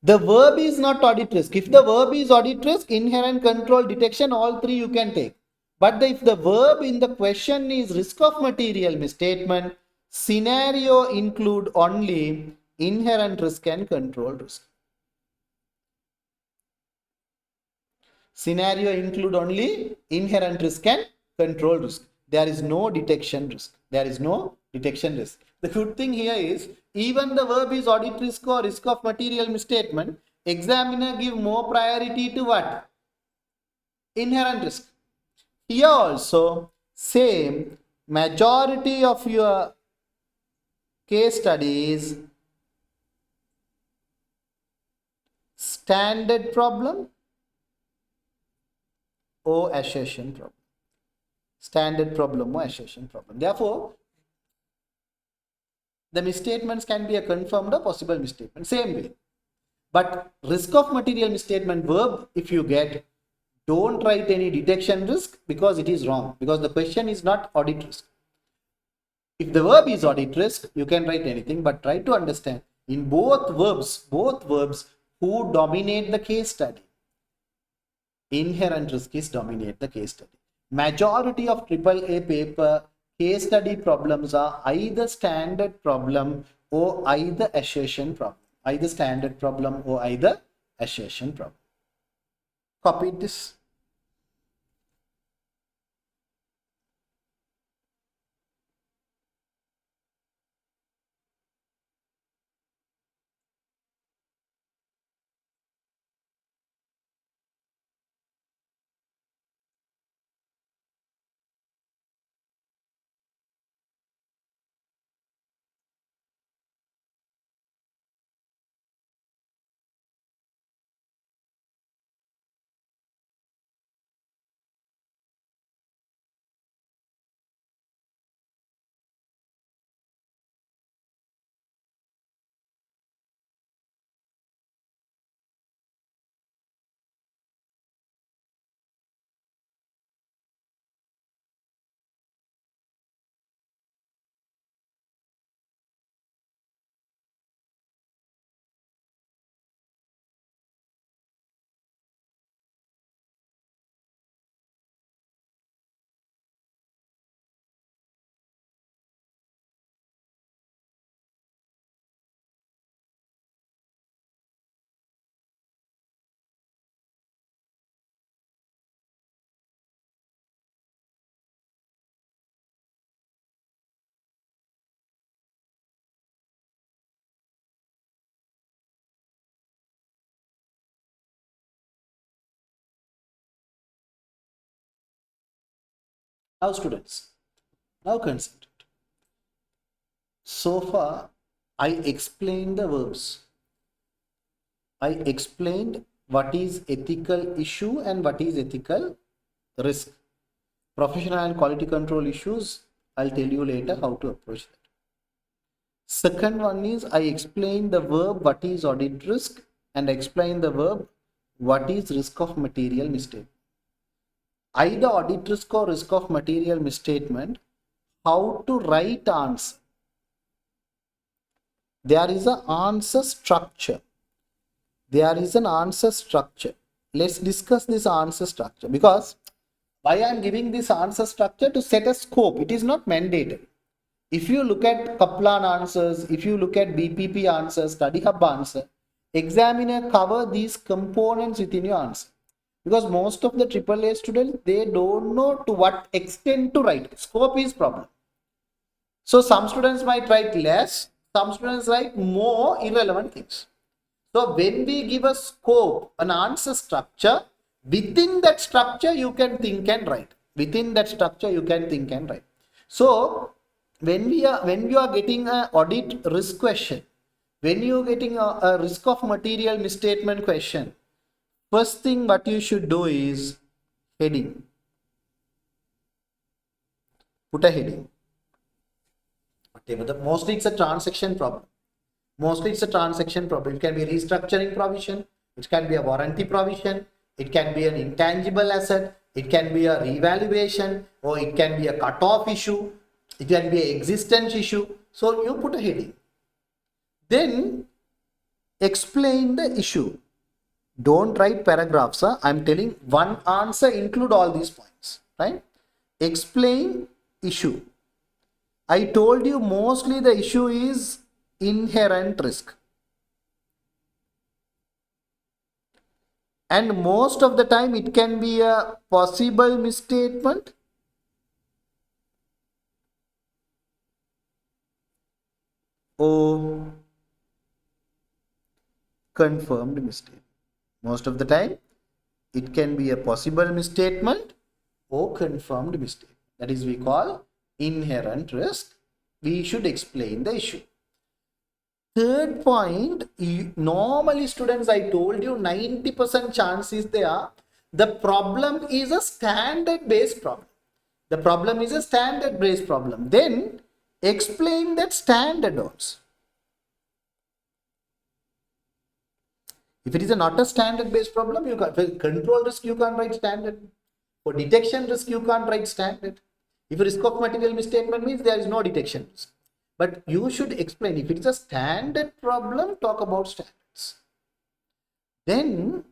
The verb is not audit risk. If the verb is audit risk, inherent control, detection, all three you can take. But if the verb in the question is risk of material misstatement, scenario include only inherent risk and control risk. Scenario include only inherent risk and control risk. There is no detection risk. There is no detection risk. The good thing here is even the verb is audit risk or risk of material misstatement, examiner give more priority to what? Inherent risk. Here also same, majority of your case studies standard problem or assertion problem. Standard problem or assertion problem. Therefore, the misstatements can be a confirmed or possible misstatement. Same way. But risk of material misstatement verb, if you get, don't write any detection risk because it is wrong. Because the question is not audit risk. If the verb is audit risk, you can write anything, but try to understand in both verbs, who dominate the case study. Inherent risk is dominate the case study. Majority of AAA paper case study problems are either standard problem or either assertion problem. Either standard problem or either assertion problem. Copy this. Now students, now concentrate. So far, I explained the verbs. I explained what is ethical issue and what is ethical risk. Professional and quality control issues, I'll tell you later how to approach that. Second one is I explained the verb what is audit risk and explain the verb what is risk of material misstatement. Either audit risk or risk of material misstatement, how to write answer. There is an answer structure. There is an answer structure. Let's discuss this answer structure, because why I am giving this answer structure to set a scope. It is not mandated. If you look at Kaplan answers, if you look at BPP answers, study hub answer, examiner cover these components within your answer. Because most of the AAA students, they don't know to what extent to write. Scope is problem. So some students might write less, some students write more irrelevant things. So when we give a scope, an answer structure, within that structure you can think and write. Within that structure you can think and write. So when you are getting an audit risk question, when you are getting a risk of material misstatement question, first thing what you should do is heading. Put a heading. Whatever mostly it's a transaction problem. Mostly it's a transaction problem. It can be a restructuring provision. It can be a warranty provision. It can be an intangible asset. It can be a revaluation, or it can be a cut-off issue. It can be an existence issue. So you put a heading. Then explain the issue. Don't write paragraphs. I'm telling one answer include all these points. Right? Explain issue. I told you mostly the issue is inherent risk. And most of the time it can be a possible misstatement or confirmed mistake. Most of the time it can be a possible misstatement or confirmed mistake. That is we call inherent risk. We should explain the issue. Third point, normally students, I told you 90% chance is there. The problem is a standard based problem. The problem is a standard based problem. Then explain that standard also. If it is not a standard based problem, you can't. For control risk, you can't write standard. For detection risk, you can't write standard. If risk of material misstatement means there is no detection risk. But you should explain. If it is a standard problem, talk about standards. Then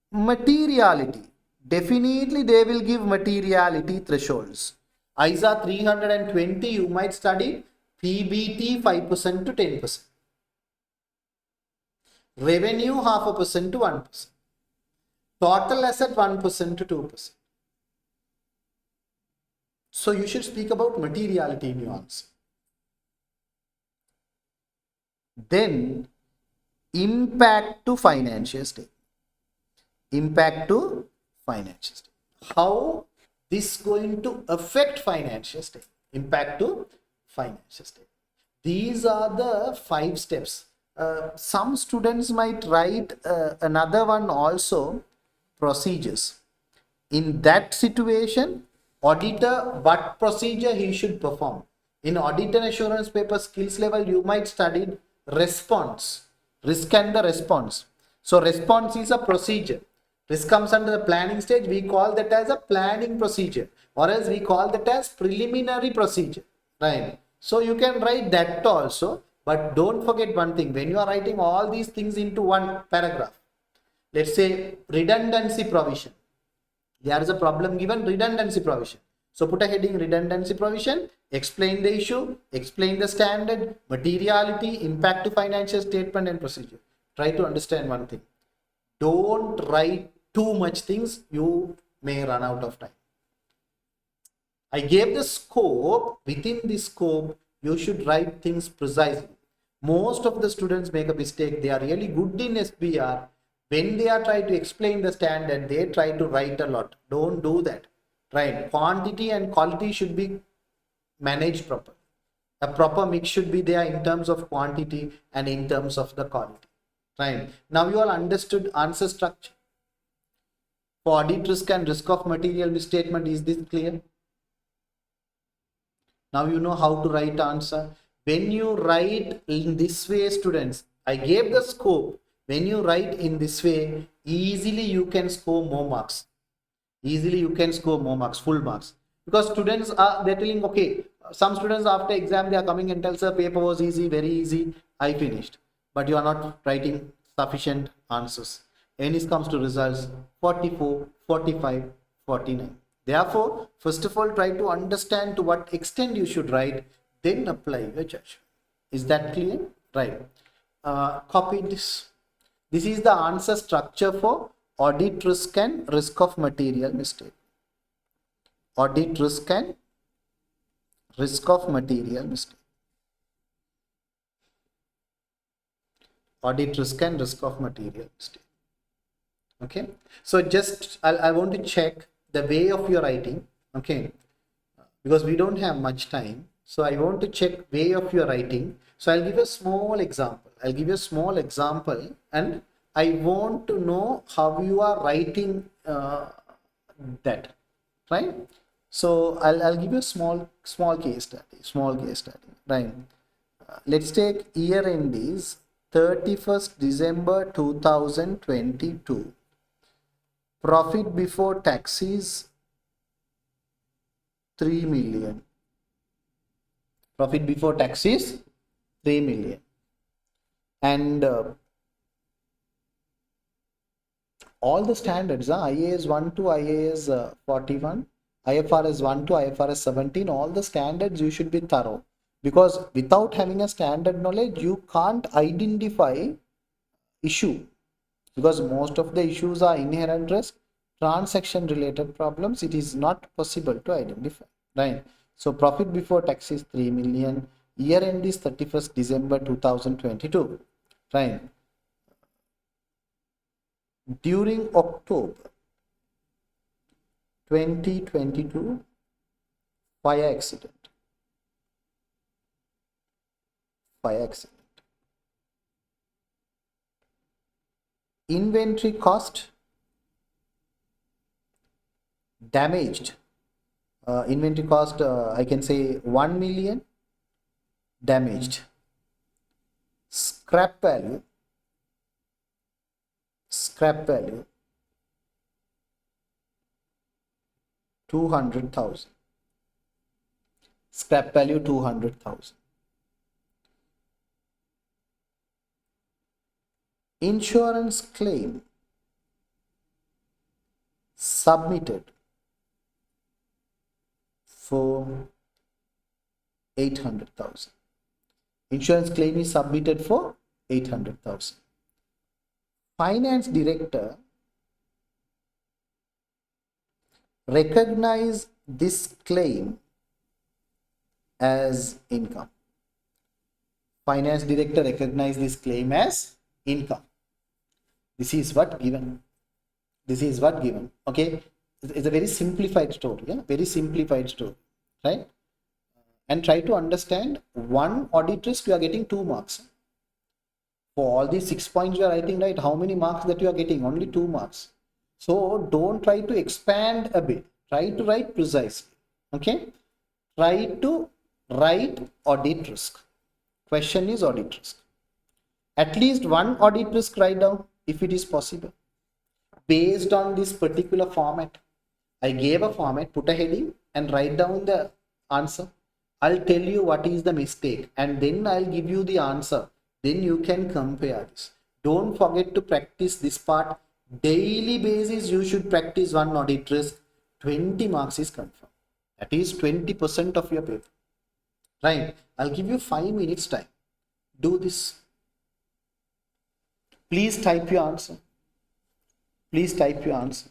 materiality. Definitely they will give materiality thresholds. ISA 320 you might study PBT 5% to 10%. Revenue 0.5% to 1%. Total asset 1% to 2%. So you should speak about materiality in your answer. Then impact to financial state. Impact to financial state. How this going to affect financial state? Impact to financial state. These are the 5 steps. Some students might write another one also, procedures. In that situation, auditor, what procedure he should perform. In audit and assurance paper skills level, you might study response, risk and the response. So response is a procedure. Risk comes under the planning stage. We call that as a planning procedure, or else we call that as preliminary procedure. Right? So you can write that also, but don't forget one thing. When you are writing all these things into one paragraph, let's say redundancy provision. There is a problem given, redundancy provision. So put a heading redundancy provision, explain the issue, explain the standard, materiality, impact to financial statement and procedure. Try to understand one thing. Don't write too much things, you may run out of time. I gave the scope. Within this scope, you should write things precisely. Most of the students make a mistake. They are really good in SBR. When they are trying to explain the standard, they try to write a lot. Don't do that. right? Quantity and quality should be managed properly. A proper mix should be there in terms of quantity and in terms of the quality, right? Now you all understood answer structure for audit risk and risk of material misstatement. Is this clear? Now you know how to write answer. When you write in this way, students, I gave the scope. When you write in this way, easily you can score more marks. Easily you can score more marks, full marks. Because students are, they're telling, okay, some students after exam they are coming and tell, sir, paper was easy, very easy, I finished. But you are not writing sufficient answers. When it comes to results, 44, 45, 49. Therefore, first of all, try to understand to what extent you should write, then apply your judgment. Is that clear? Right. Copy this. This is the answer structure for audit risk and risk of material mistake. Audit risk and risk of material mistake. Audit risk and risk of material mistake. Okay. So just I want to check the way of your writing. Okay. Because we don't have much time. So I want to check way of your writing. So I'll give a small example. I'll give you a small example and I want to know how you are writing that, right? So I'll give you a small case study, right? Let's take year end is 31st December 2022. Profit before tax is 3 million. Profit before tax is 3 million. And all the standards, IAS 1 to IAS 41, IFRS 1 to IFRS 17, all the standards you should be thorough. Because without having a standard knowledge, you can't identify issue. Because most of the issues are inherent risk, transaction related problems, it is not possible to identify, right? So profit before tax is 3 million, year end is 31st December 2022, right? During October 2022, fire accident. Inventory cost damaged. Inventory cost, I can say 1 million damaged. Scrap value 200,000. Scrap value 200,000. Insurance claim submitted for 800,000. Insurance claim is submitted for 800,000. Finance director recognize this claim as income. Finance director recognize this claim as income. This is what given. Okay. It's a very simplified story. Yeah? Very simplified story. Right? And try to understand one audit risk you are getting 2 marks. For all these 6 points you are writing, right? How many marks that you are getting? Only 2 marks. So don't try to expand a bit. Try to write precisely. Okay. Try to write audit risk. Question is audit risk. At least one audit risk write down if it is possible. Based on this particular format. I gave a format, put a heading and write down the answer. I'll tell you what is the mistake and then I'll give you the answer. Then you can compare this. Don't forget to practice this part. Daily basis you should practice one audit risk. 20 marks is confirmed. That is 20% of your paper. Right? I'll give you 5 minutes time. Do this. Please type your answer. Please type your answer.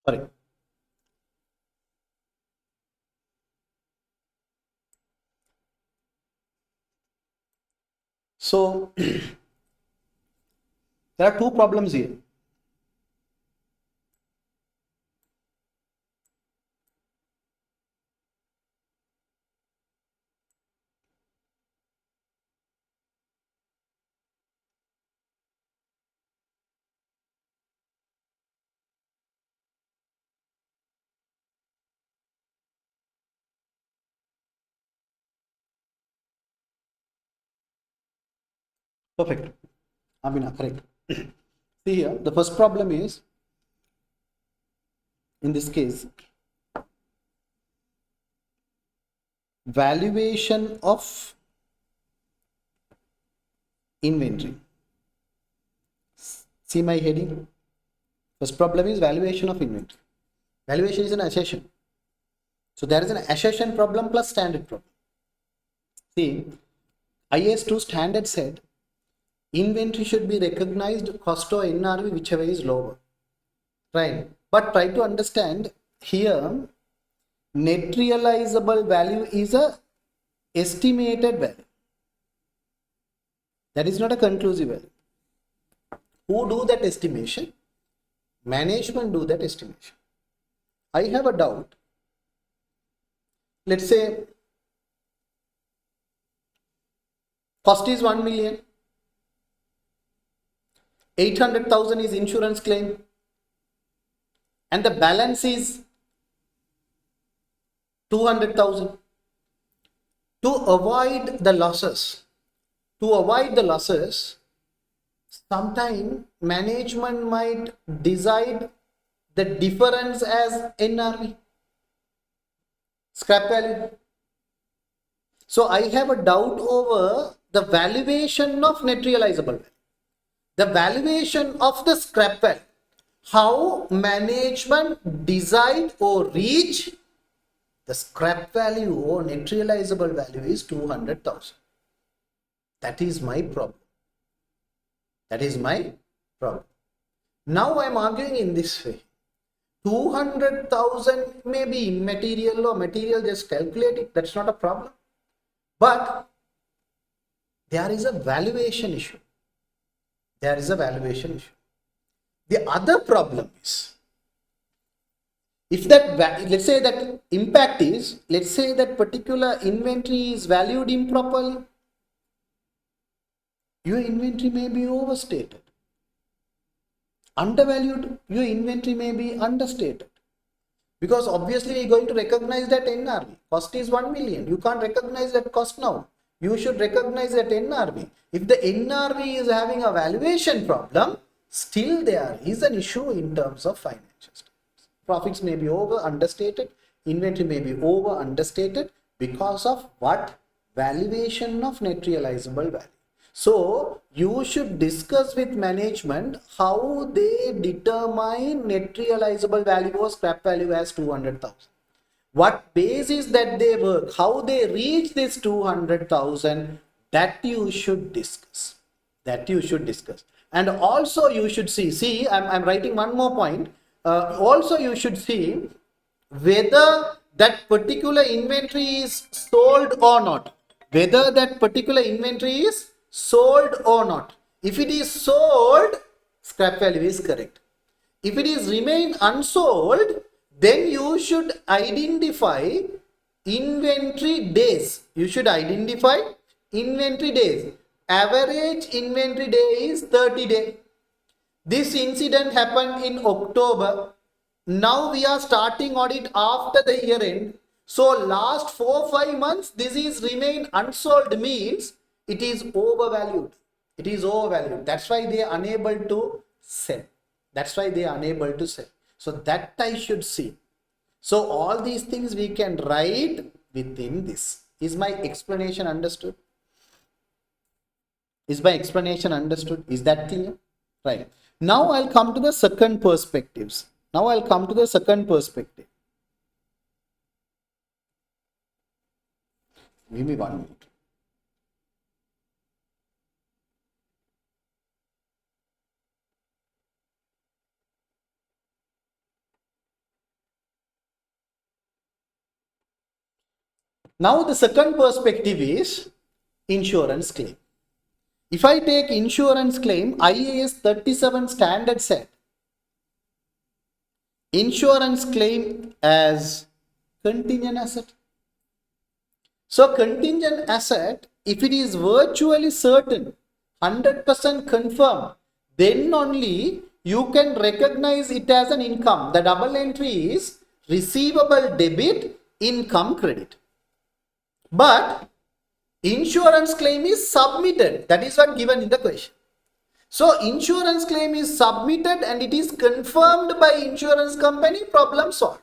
Sorry. So there are two problems here. Perfect. Amina, correct. See here, the first problem is, in this case, valuation of inventory. See my heading? First problem is valuation of inventory. Valuation is an assertion. So there is an assertion problem plus standard problem. See, IS2 standard said inventory should be recognized cost or NRV, whichever is lower. Right. But try to understand here, net realizable value is a estimated value. That is not a conclusive value. Who do that estimation? Management do that estimation. I have a doubt. Let's say cost is 1 million. 800,000 is insurance claim. And the balance is 200,000. To avoid the losses, sometime management might decide the difference as NRV, scrap value. So I have a doubt over the valuation of net realizable value, the valuation of the scrap value, how management decide or reach the scrap value or net realizable value is 200,000. That is my problem. That is my problem. Now I am arguing in this way. 200,000 may be immaterial or material, just calculate it. That's not a problem. But there is a valuation issue. There is a valuation issue. The other problem is, if that, let's say that impact is, let's say that particular inventory is valued improperly, your inventory may be overstated. Undervalued, your inventory may be understated. Because obviously you're going to recognize that NRV. Cost is 1 million. You can't recognize that cost now. You should recognize that NRV. If the NRV is having a valuation problem, still there is an issue in terms of financial statements. Profits may be over understated, inventory may be over understated because of what? Valuation of net realizable value. So you should discuss with management how they determine net realizable value or scrap value as 200,000. What basis that they work, how they reach this 200,000, that you should discuss. That you should discuss. And also you should see, I'm writing one more point. Also you should see whether that particular inventory is sold or not. Whether that particular inventory is sold or not. If it is sold, scrap value is correct. If it is remain unsold, then you should identify inventory days. You should identify inventory days. Average inventory day is 30 days. This incident happened in October. Now we are starting audit after the year end. So last 4-5 months, this is remain unsold means it is overvalued. It is overvalued. That's why they are unable to sell. That's why they are unable to sell. So that I should see. So all these things we can write within this. Is my explanation understood? Is my explanation understood? Is that clear? Right. Now I'll come to the second perspectives. Now I'll come to the second perspective. Give me 1 minute. Now the second perspective is insurance claim. If I take insurance claim, IAS 37 standard set insurance claim as contingent asset. So contingent asset, if it is virtually certain, 100% confirmed, then only you can recognize it as an income. The double entry is receivable debit, income credit. But insurance claim is submitted. That is what given in the question. So insurance claim is submitted and it is confirmed by insurance company, problem solved.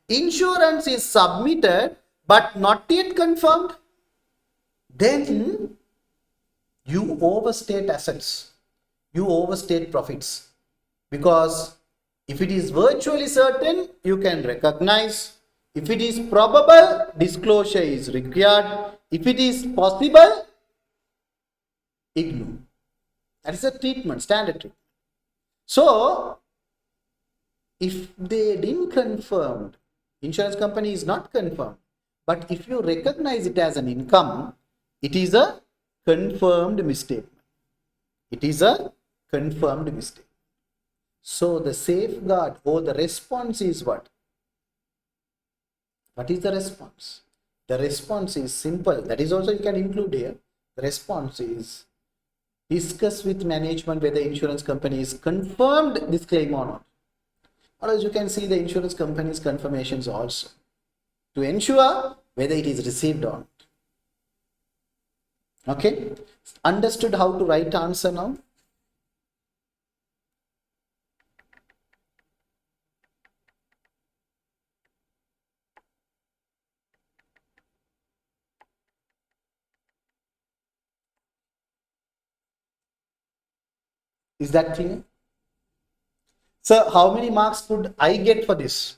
Insurance is submitted but not yet confirmed, then you overstate assets, you overstate profits. Because if it is virtually certain, you can recognize. If it is probable, disclosure is required. If it is possible, ignore. That is a treatment, standard treatment. So, if they didn't confirm, insurance company is not confirmed, but if you recognize it as an income, it is a confirmed mistake. It is a confirmed mistake. So the safeguard or the response is what? What is the response? The response is simple. That is also you can include here. The response is discuss with management whether insurance company is confirmed this claim or not. Or else you can see the insurance company's confirmations also to ensure whether it is received or not. Okay? Understood how to write answer now? Is that clear? So how many marks could I get for this?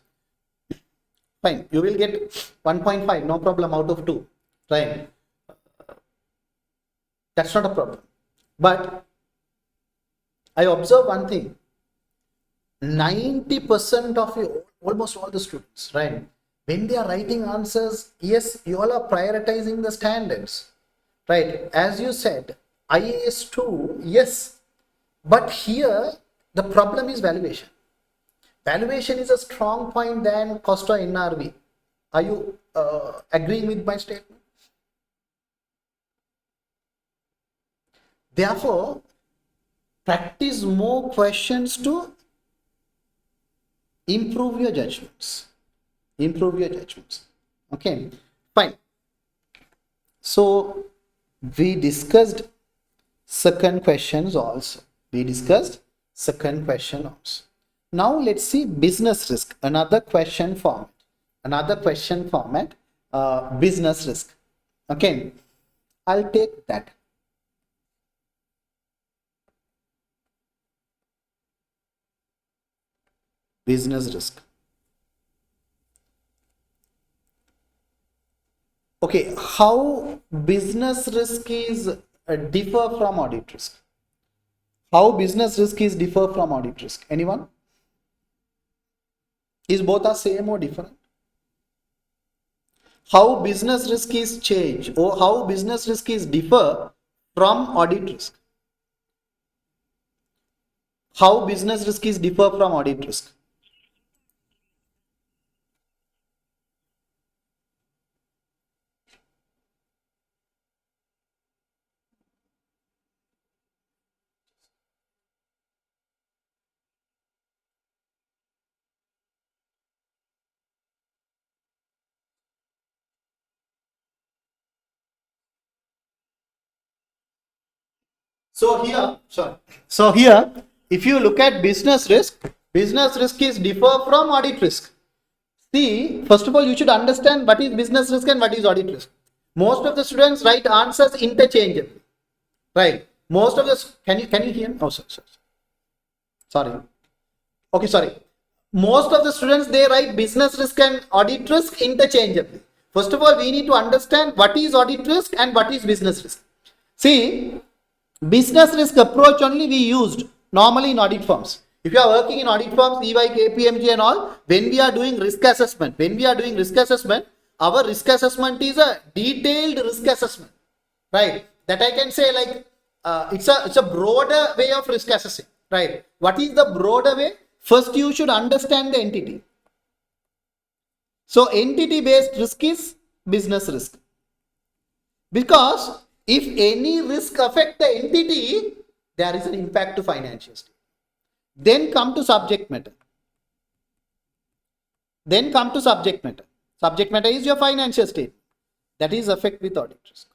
Fine, you will get 1.5, no problem, out of 2, right? That's not a problem. But I observe one thing, 90% of you, almost all the students, right? When they are writing answers, yes, you all are prioritizing the standards, right? As you said, IAS 2, yes, but here the problem is valuation. Valuation is a strong point than cost or NRV. Are you agreeing with my statement? Therefore, practice more questions to improve your judgments. Improve your judgments. Okay, fine. So, we discussed second questions also. We discussed second question also. Now let's see business risk, another question format. Business risk. Okay, I'll take that. Business risk. Okay, how business risk is differ from audit risk? How business risk is differ from audit risk? Anyone? Is both are same or different? How business risk is change or how business risk is differ from audit risk? How business risk is differ from audit risk? So here, if you look at business risk is differ from audit risk. See, first of all, you should understand what is business risk and what is audit risk. Most of the students write answers interchangeably, right? Most of the can you hear me? Oh, sorry. Okay, sorry. Most of the students, they write business risk and audit risk interchangeably. First of all, we need to understand what is audit risk and what is business risk. See, business risk approach only we used normally in audit firms. If you are working in audit firms, EY, KPMG and all, when we are doing risk assessment, our risk assessment is a detailed risk assessment, right? That I can say like it's a broader way of risk assessing, right? What is the broader way? First, you should understand the entity. So entity based risk is business risk, because if any risk affect the entity, there is an impact to financial state. Then come to subject matter. Subject matter is your financial state. That is affect with audit risk.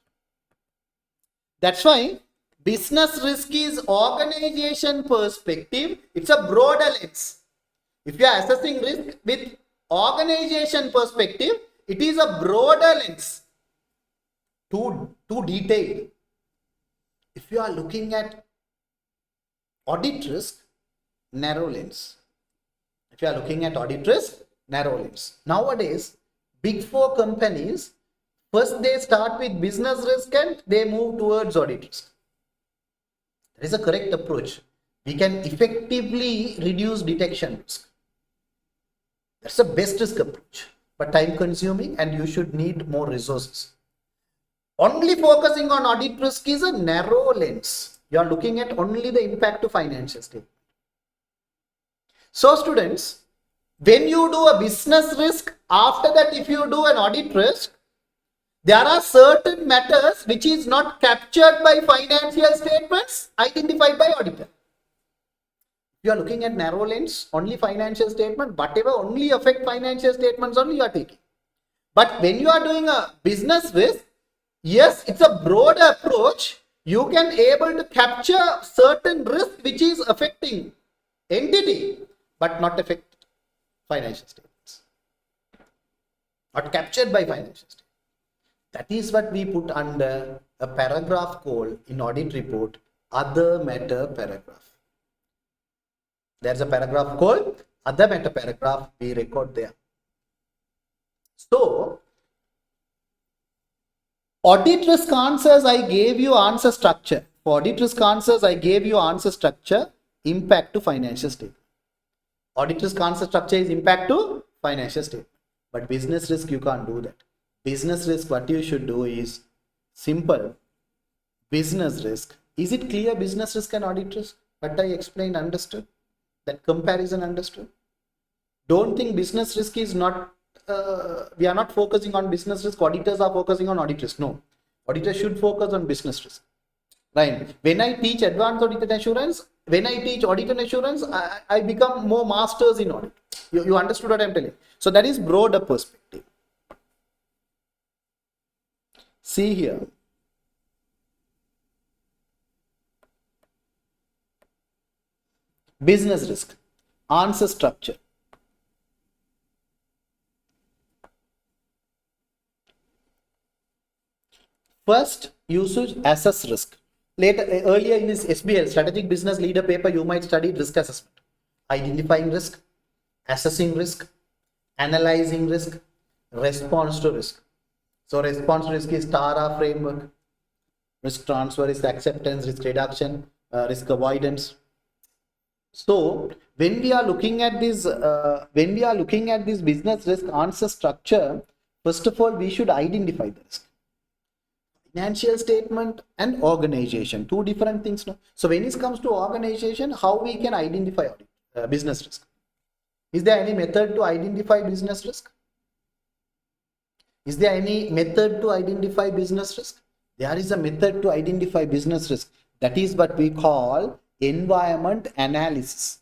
That's why business risk is organization perspective. It's a broader lens. If you are assessing risk with organization perspective, it is a broader lens. Too detailed. If you are looking at audit risk, narrow lens. If you are looking at audit risk, narrow lens. Nowadays, big four companies, first they start with business risk and they move towards audit risk. That is a correct approach. We can effectively reduce detection risk. That's the best risk approach, but time consuming and you should need more resources. Only focusing on audit risk is a narrow lens. You are looking at only the impact to financial statement. So students, when you do a business risk, after that if you do an audit risk, there are certain matters which is not captured by financial statements identified by auditor. You are looking at narrow lens, only financial statement, whatever only affect financial statements only you are taking. But when you are doing a business risk, yes, it's a broad approach. You can able to capture certain risk which is affecting entity, but not affect financial statements. Not captured by financial statements. That is what we put under a paragraph called in audit report, other matter paragraph. There's a paragraph called other matter paragraph we record there. So, audit risk answers, I gave you answer structure. For audit risk answers, I gave you answer structure, impact to financial statement. Audit risk answer structure is impact to financial statement. But business risk, you can't do that. Business risk, what you should do is simple. Business risk. Is it clear business risk and audit risk? What I explained, understood? That comparison understood? Don't think business risk is not, we are not focusing on business risk. Auditors are focusing on audit risk. No. Auditors should focus on business risk. Right. When I teach advanced audit and assurance, when I teach audit and assurance, I become more masters in audit. You understood what I'm telling? So that is broader perspective. See here. Business risk. Answer structure. First, you should assess risk. Earlier in this SBL, Strategic Business Leader paper, you might study risk assessment. Identifying risk, assessing risk, analyzing risk, response to risk. So response to risk is TARA framework. Risk transfer, risk acceptance, risk reduction, risk avoidance. So when we are looking at this, business risk answer structure, first of all, we should identify the risk. Financial statement and organization, two different things. No? So when it comes to organization, how we can identify business risk? Is there any method to identify business risk? Is there any method to identify business risk? There is a method to identify business risk. That is what we call environment analysis.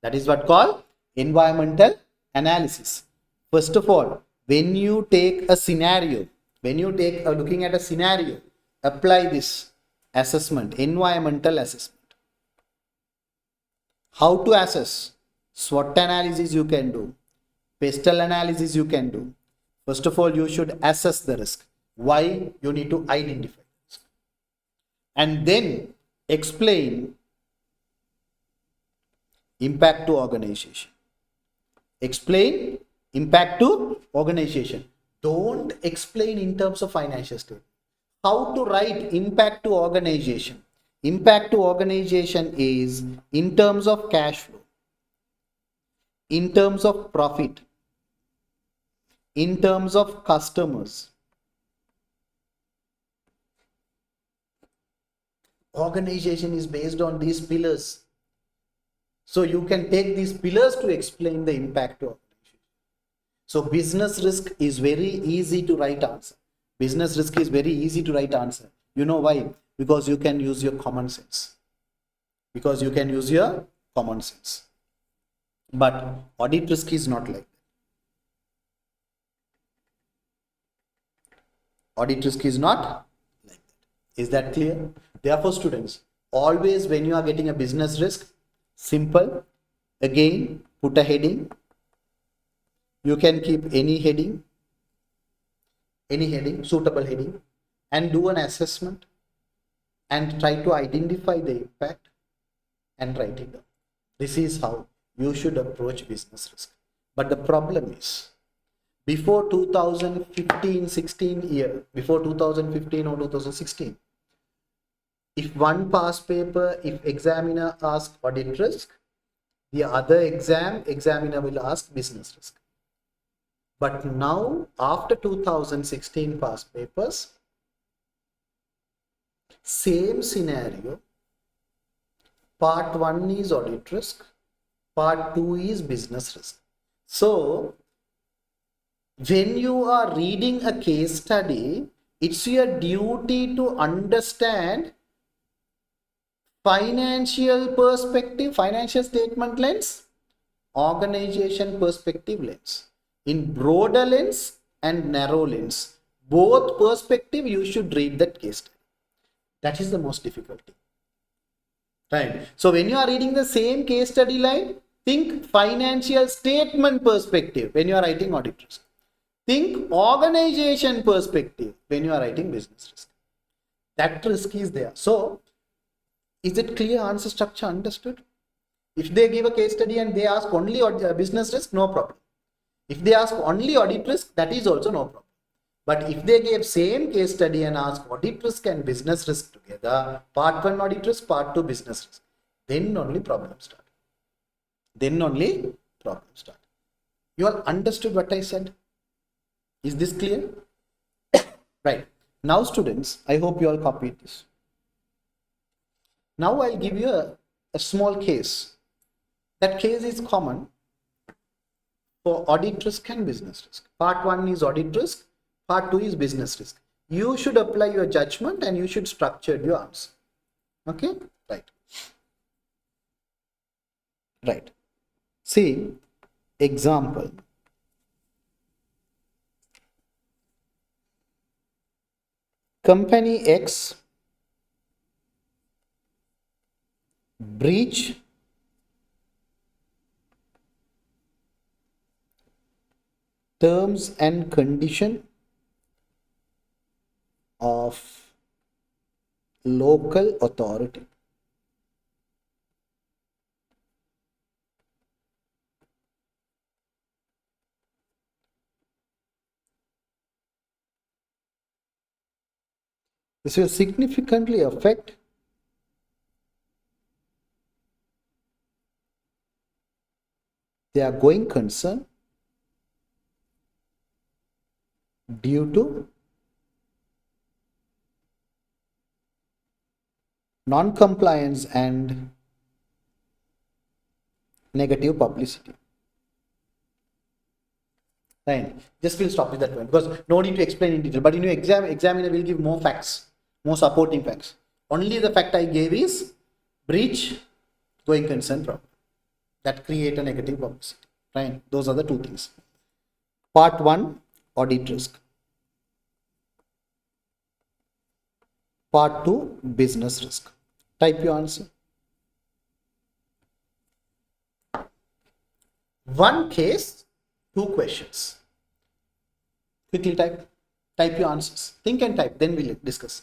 That is what called environmental analysis. First of all, when you take a scenario, looking at a scenario, apply this assessment, environmental assessment. How to assess? SWOT analysis you can do. Pestle analysis you can do. First of all, you should assess the risk. Why? You need to identify the risk. And then explain impact to organization. Explain impact to organization. Don't explain in terms of financial statement. How to write impact to organization? Impact to organization is in terms of cash flow, in terms of profit, in terms of customers. Organization is based on these pillars. So you can take these pillars to explain the impact to organization. So business risk is very easy to write answer. Business risk is very easy to write answer. You know why? Because you can use your common sense. Because you can use your common sense. But audit risk is not like that. Audit risk is not like that. Is that clear? Therefore, students, always when you are getting a business risk, simple, again, put a heading. You can keep any heading, suitable heading, and do an assessment and try to identify the impact and write it down. This is how you should approach business risk. But the problem is, before 2015-16 year, before 2015 or 2016, if one past paper, if examiner asks audit risk, the other examiner will ask business risk. But now, after 2016 past papers, same scenario, part 1 is audit risk, part 2 is business risk. So, when you are reading a case study, it's your duty to understand financial perspective, financial statement lens, organization perspective lens. In broader lens and narrow lens, both perspective you should read that case study. That is the most difficulty. Right. So when you are reading the same case study line, think financial statement perspective when you are writing audit risk. Think organization perspective when you are writing business risk. That risk is there. So is it clear? Answer structure understood? If they give a case study and they ask only business risk, no problem. If they ask only audit risk, that is also no problem. But if they gave same case study and ask audit risk and business risk together, part 1 audit risk, part 2 business risk, then only problems start. Then only problems start. You all understood what I said? Is this clear? Right. Now students, I hope you all copied this. Now I'll give you a small case. That case is common for audit risk and business risk. Part 1 is audit risk, part 2 is business risk. You should apply your judgment and you should structure your answer. Okay? Right. Right. See, example. Company X breach terms and condition of local authority. This will significantly affect their going concern due to non-compliance and negative publicity. Right. Just we'll stop with that one because no need to explain in detail. But in your examiner will give more facts, more supporting facts. Only the fact I gave is breach, going concern problem. That create a negative publicity. Right. Those are the two things. Part 1, audit risk. Part 2, business risk. Type your answer. One case, 2 questions. Quickly type. Type your answers. Think and type. Then we'll discuss.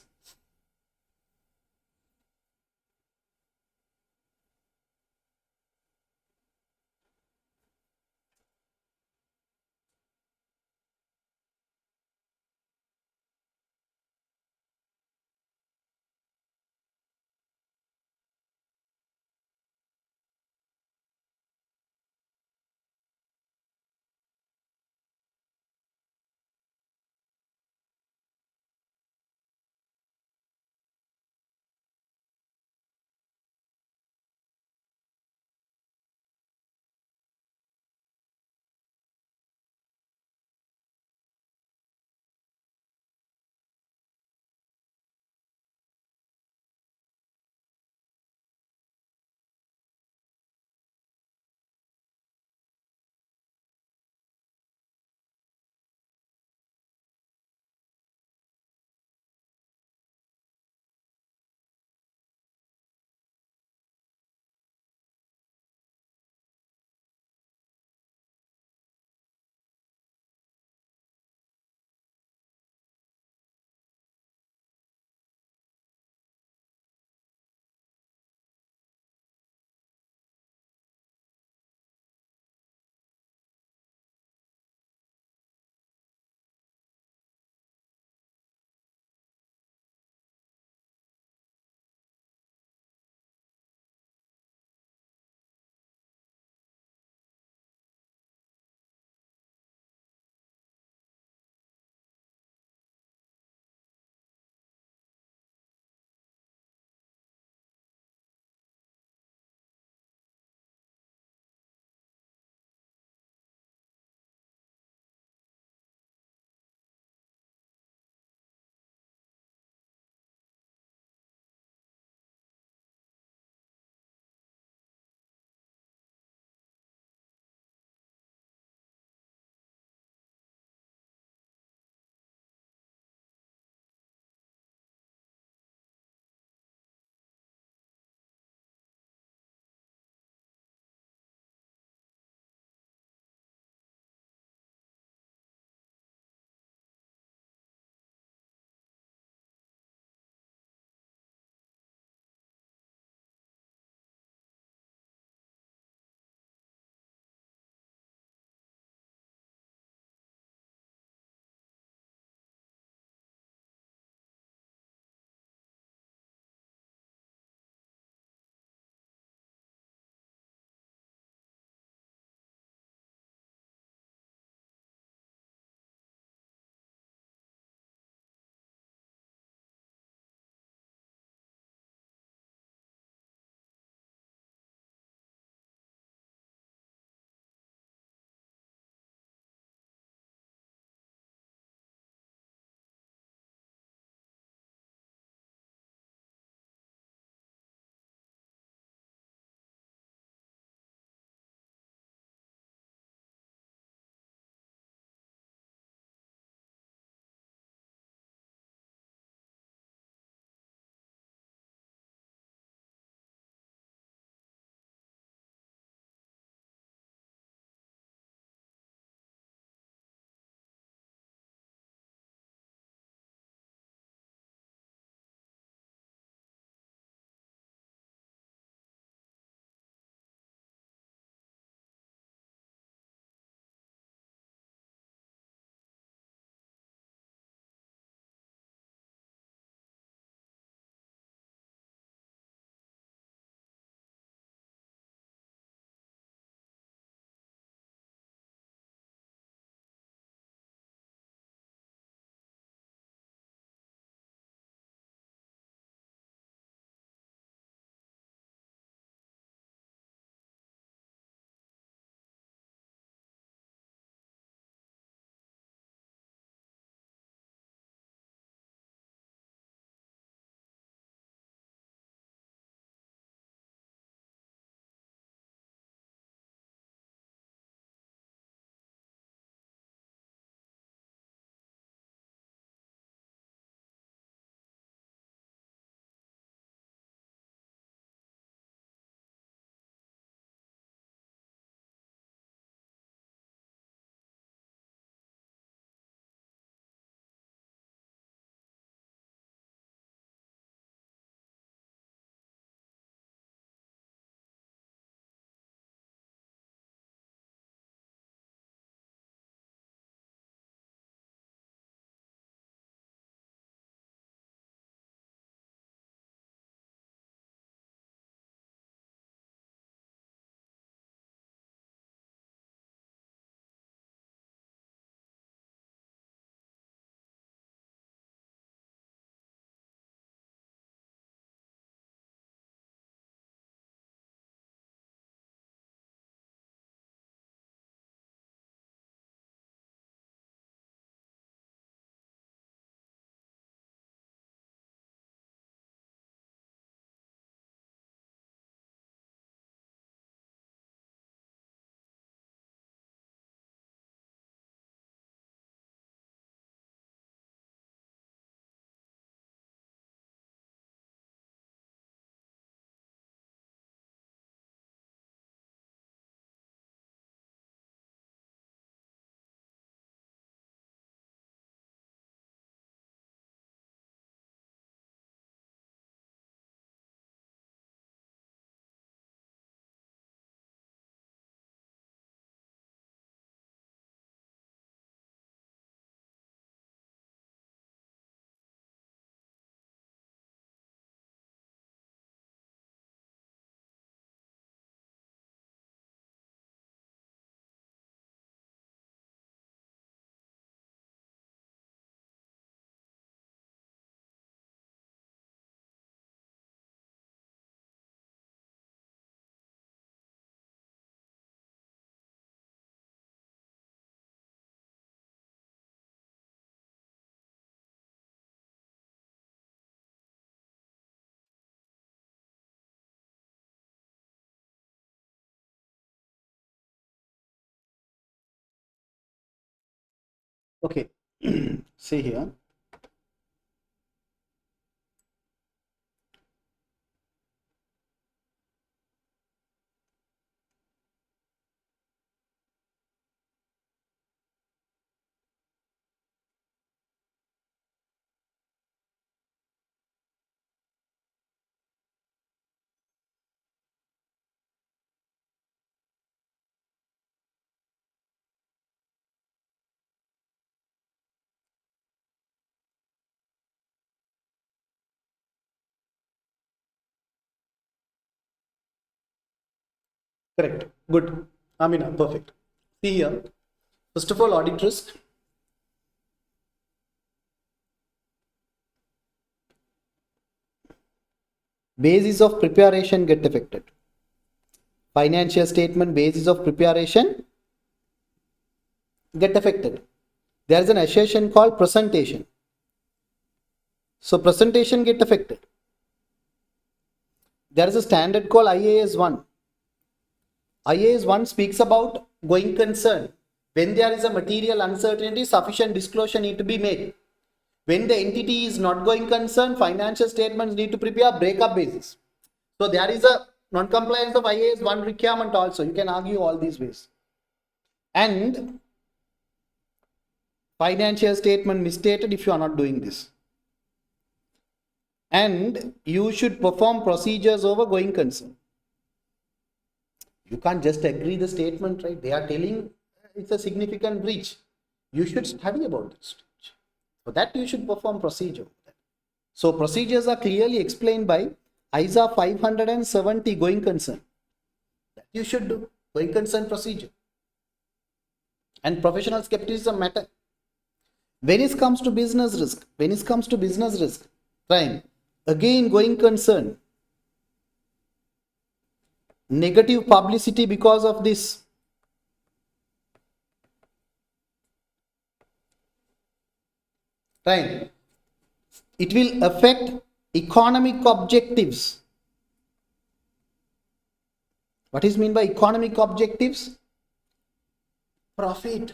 Okay. See here. Correct. Good. Amina, perfect. See here. First of all, audit risk. Basis of preparation get affected. Financial statement basis of preparation get affected. There is an assertion called presentation. So presentation get affected. There is a standard called IAS 1. IAS 1 speaks about going concern. When there is a material uncertainty, sufficient disclosure need to be made. When the entity is not going concern, financial statements need to prepare breakup basis. So there is a non-compliance of IAS 1 requirement also. You can argue all these ways. And financial statement misstated if you are not doing this. And you should perform procedures over going concern. You can't just agree the statement, right? They are telling it's a significant breach. You should study about this. For that, you should perform procedure. So procedures are clearly explained by ISA 570 going concern. That you should do going concern procedure. And professional skepticism matter. When it comes to business risk, right? Again, going concern. Negative publicity because of this. Right? It will affect economic objectives. What is meant by economic objectives? Profit.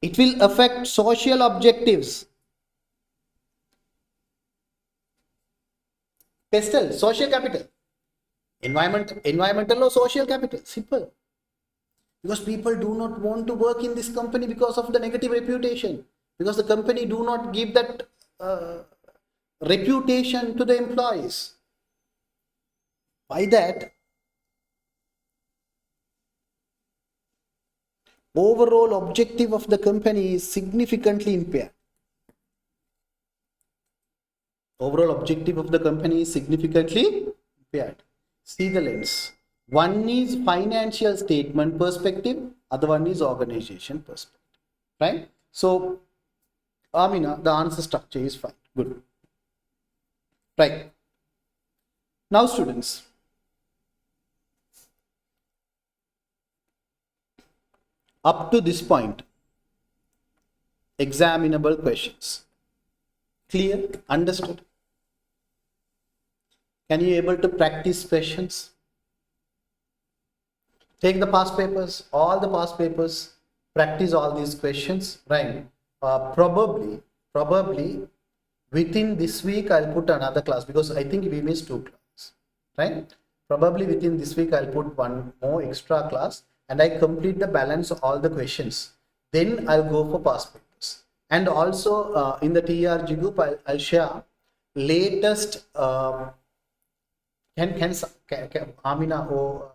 It will affect social objectives. Pestle, social capital. Environmental or social capital. Simple. Because people do not want to work in this company because of the negative reputation. Because the company do not give that reputation to the employees. By that, overall objective of the company is significantly impaired. Overall objective of the company is significantly impaired. See the lens. One is financial statement perspective, other one is organization perspective. Right? So, Amina, the answer structure is fine. Good. Right. Now, students, up to this point, examinable questions. Clear? Understood? Can you able to practice questions? Take the past papers, all the past papers, practice all these questions, right? Probably within this week I'll put another class because I think we missed 2 classes, right? Probably within this week I'll put one more extra class and I complete the balance of all the questions. Then I'll go for past papers. And also in the TRG group I'll share latest can Amina or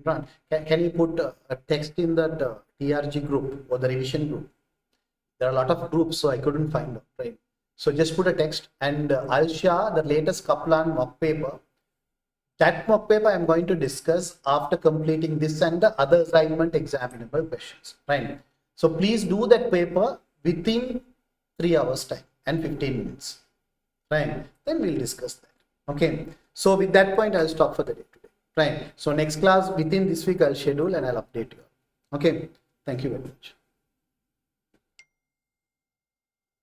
Imran, can you put a text in that TRG group or the revision group? There are a lot of groups, so I couldn't find out, right? So just put a text and I'll share the latest Kaplan mock paper. That mock paper I'm going to discuss after completing this and the other assignment examinable questions, right? So please do that paper within 3 hours time and 15 minutes, right? Then we'll discuss that. Okay. So with that point, I'll stop for the day today, right? So next class within this week, I'll schedule and I'll update you. Okay. Thank you very much.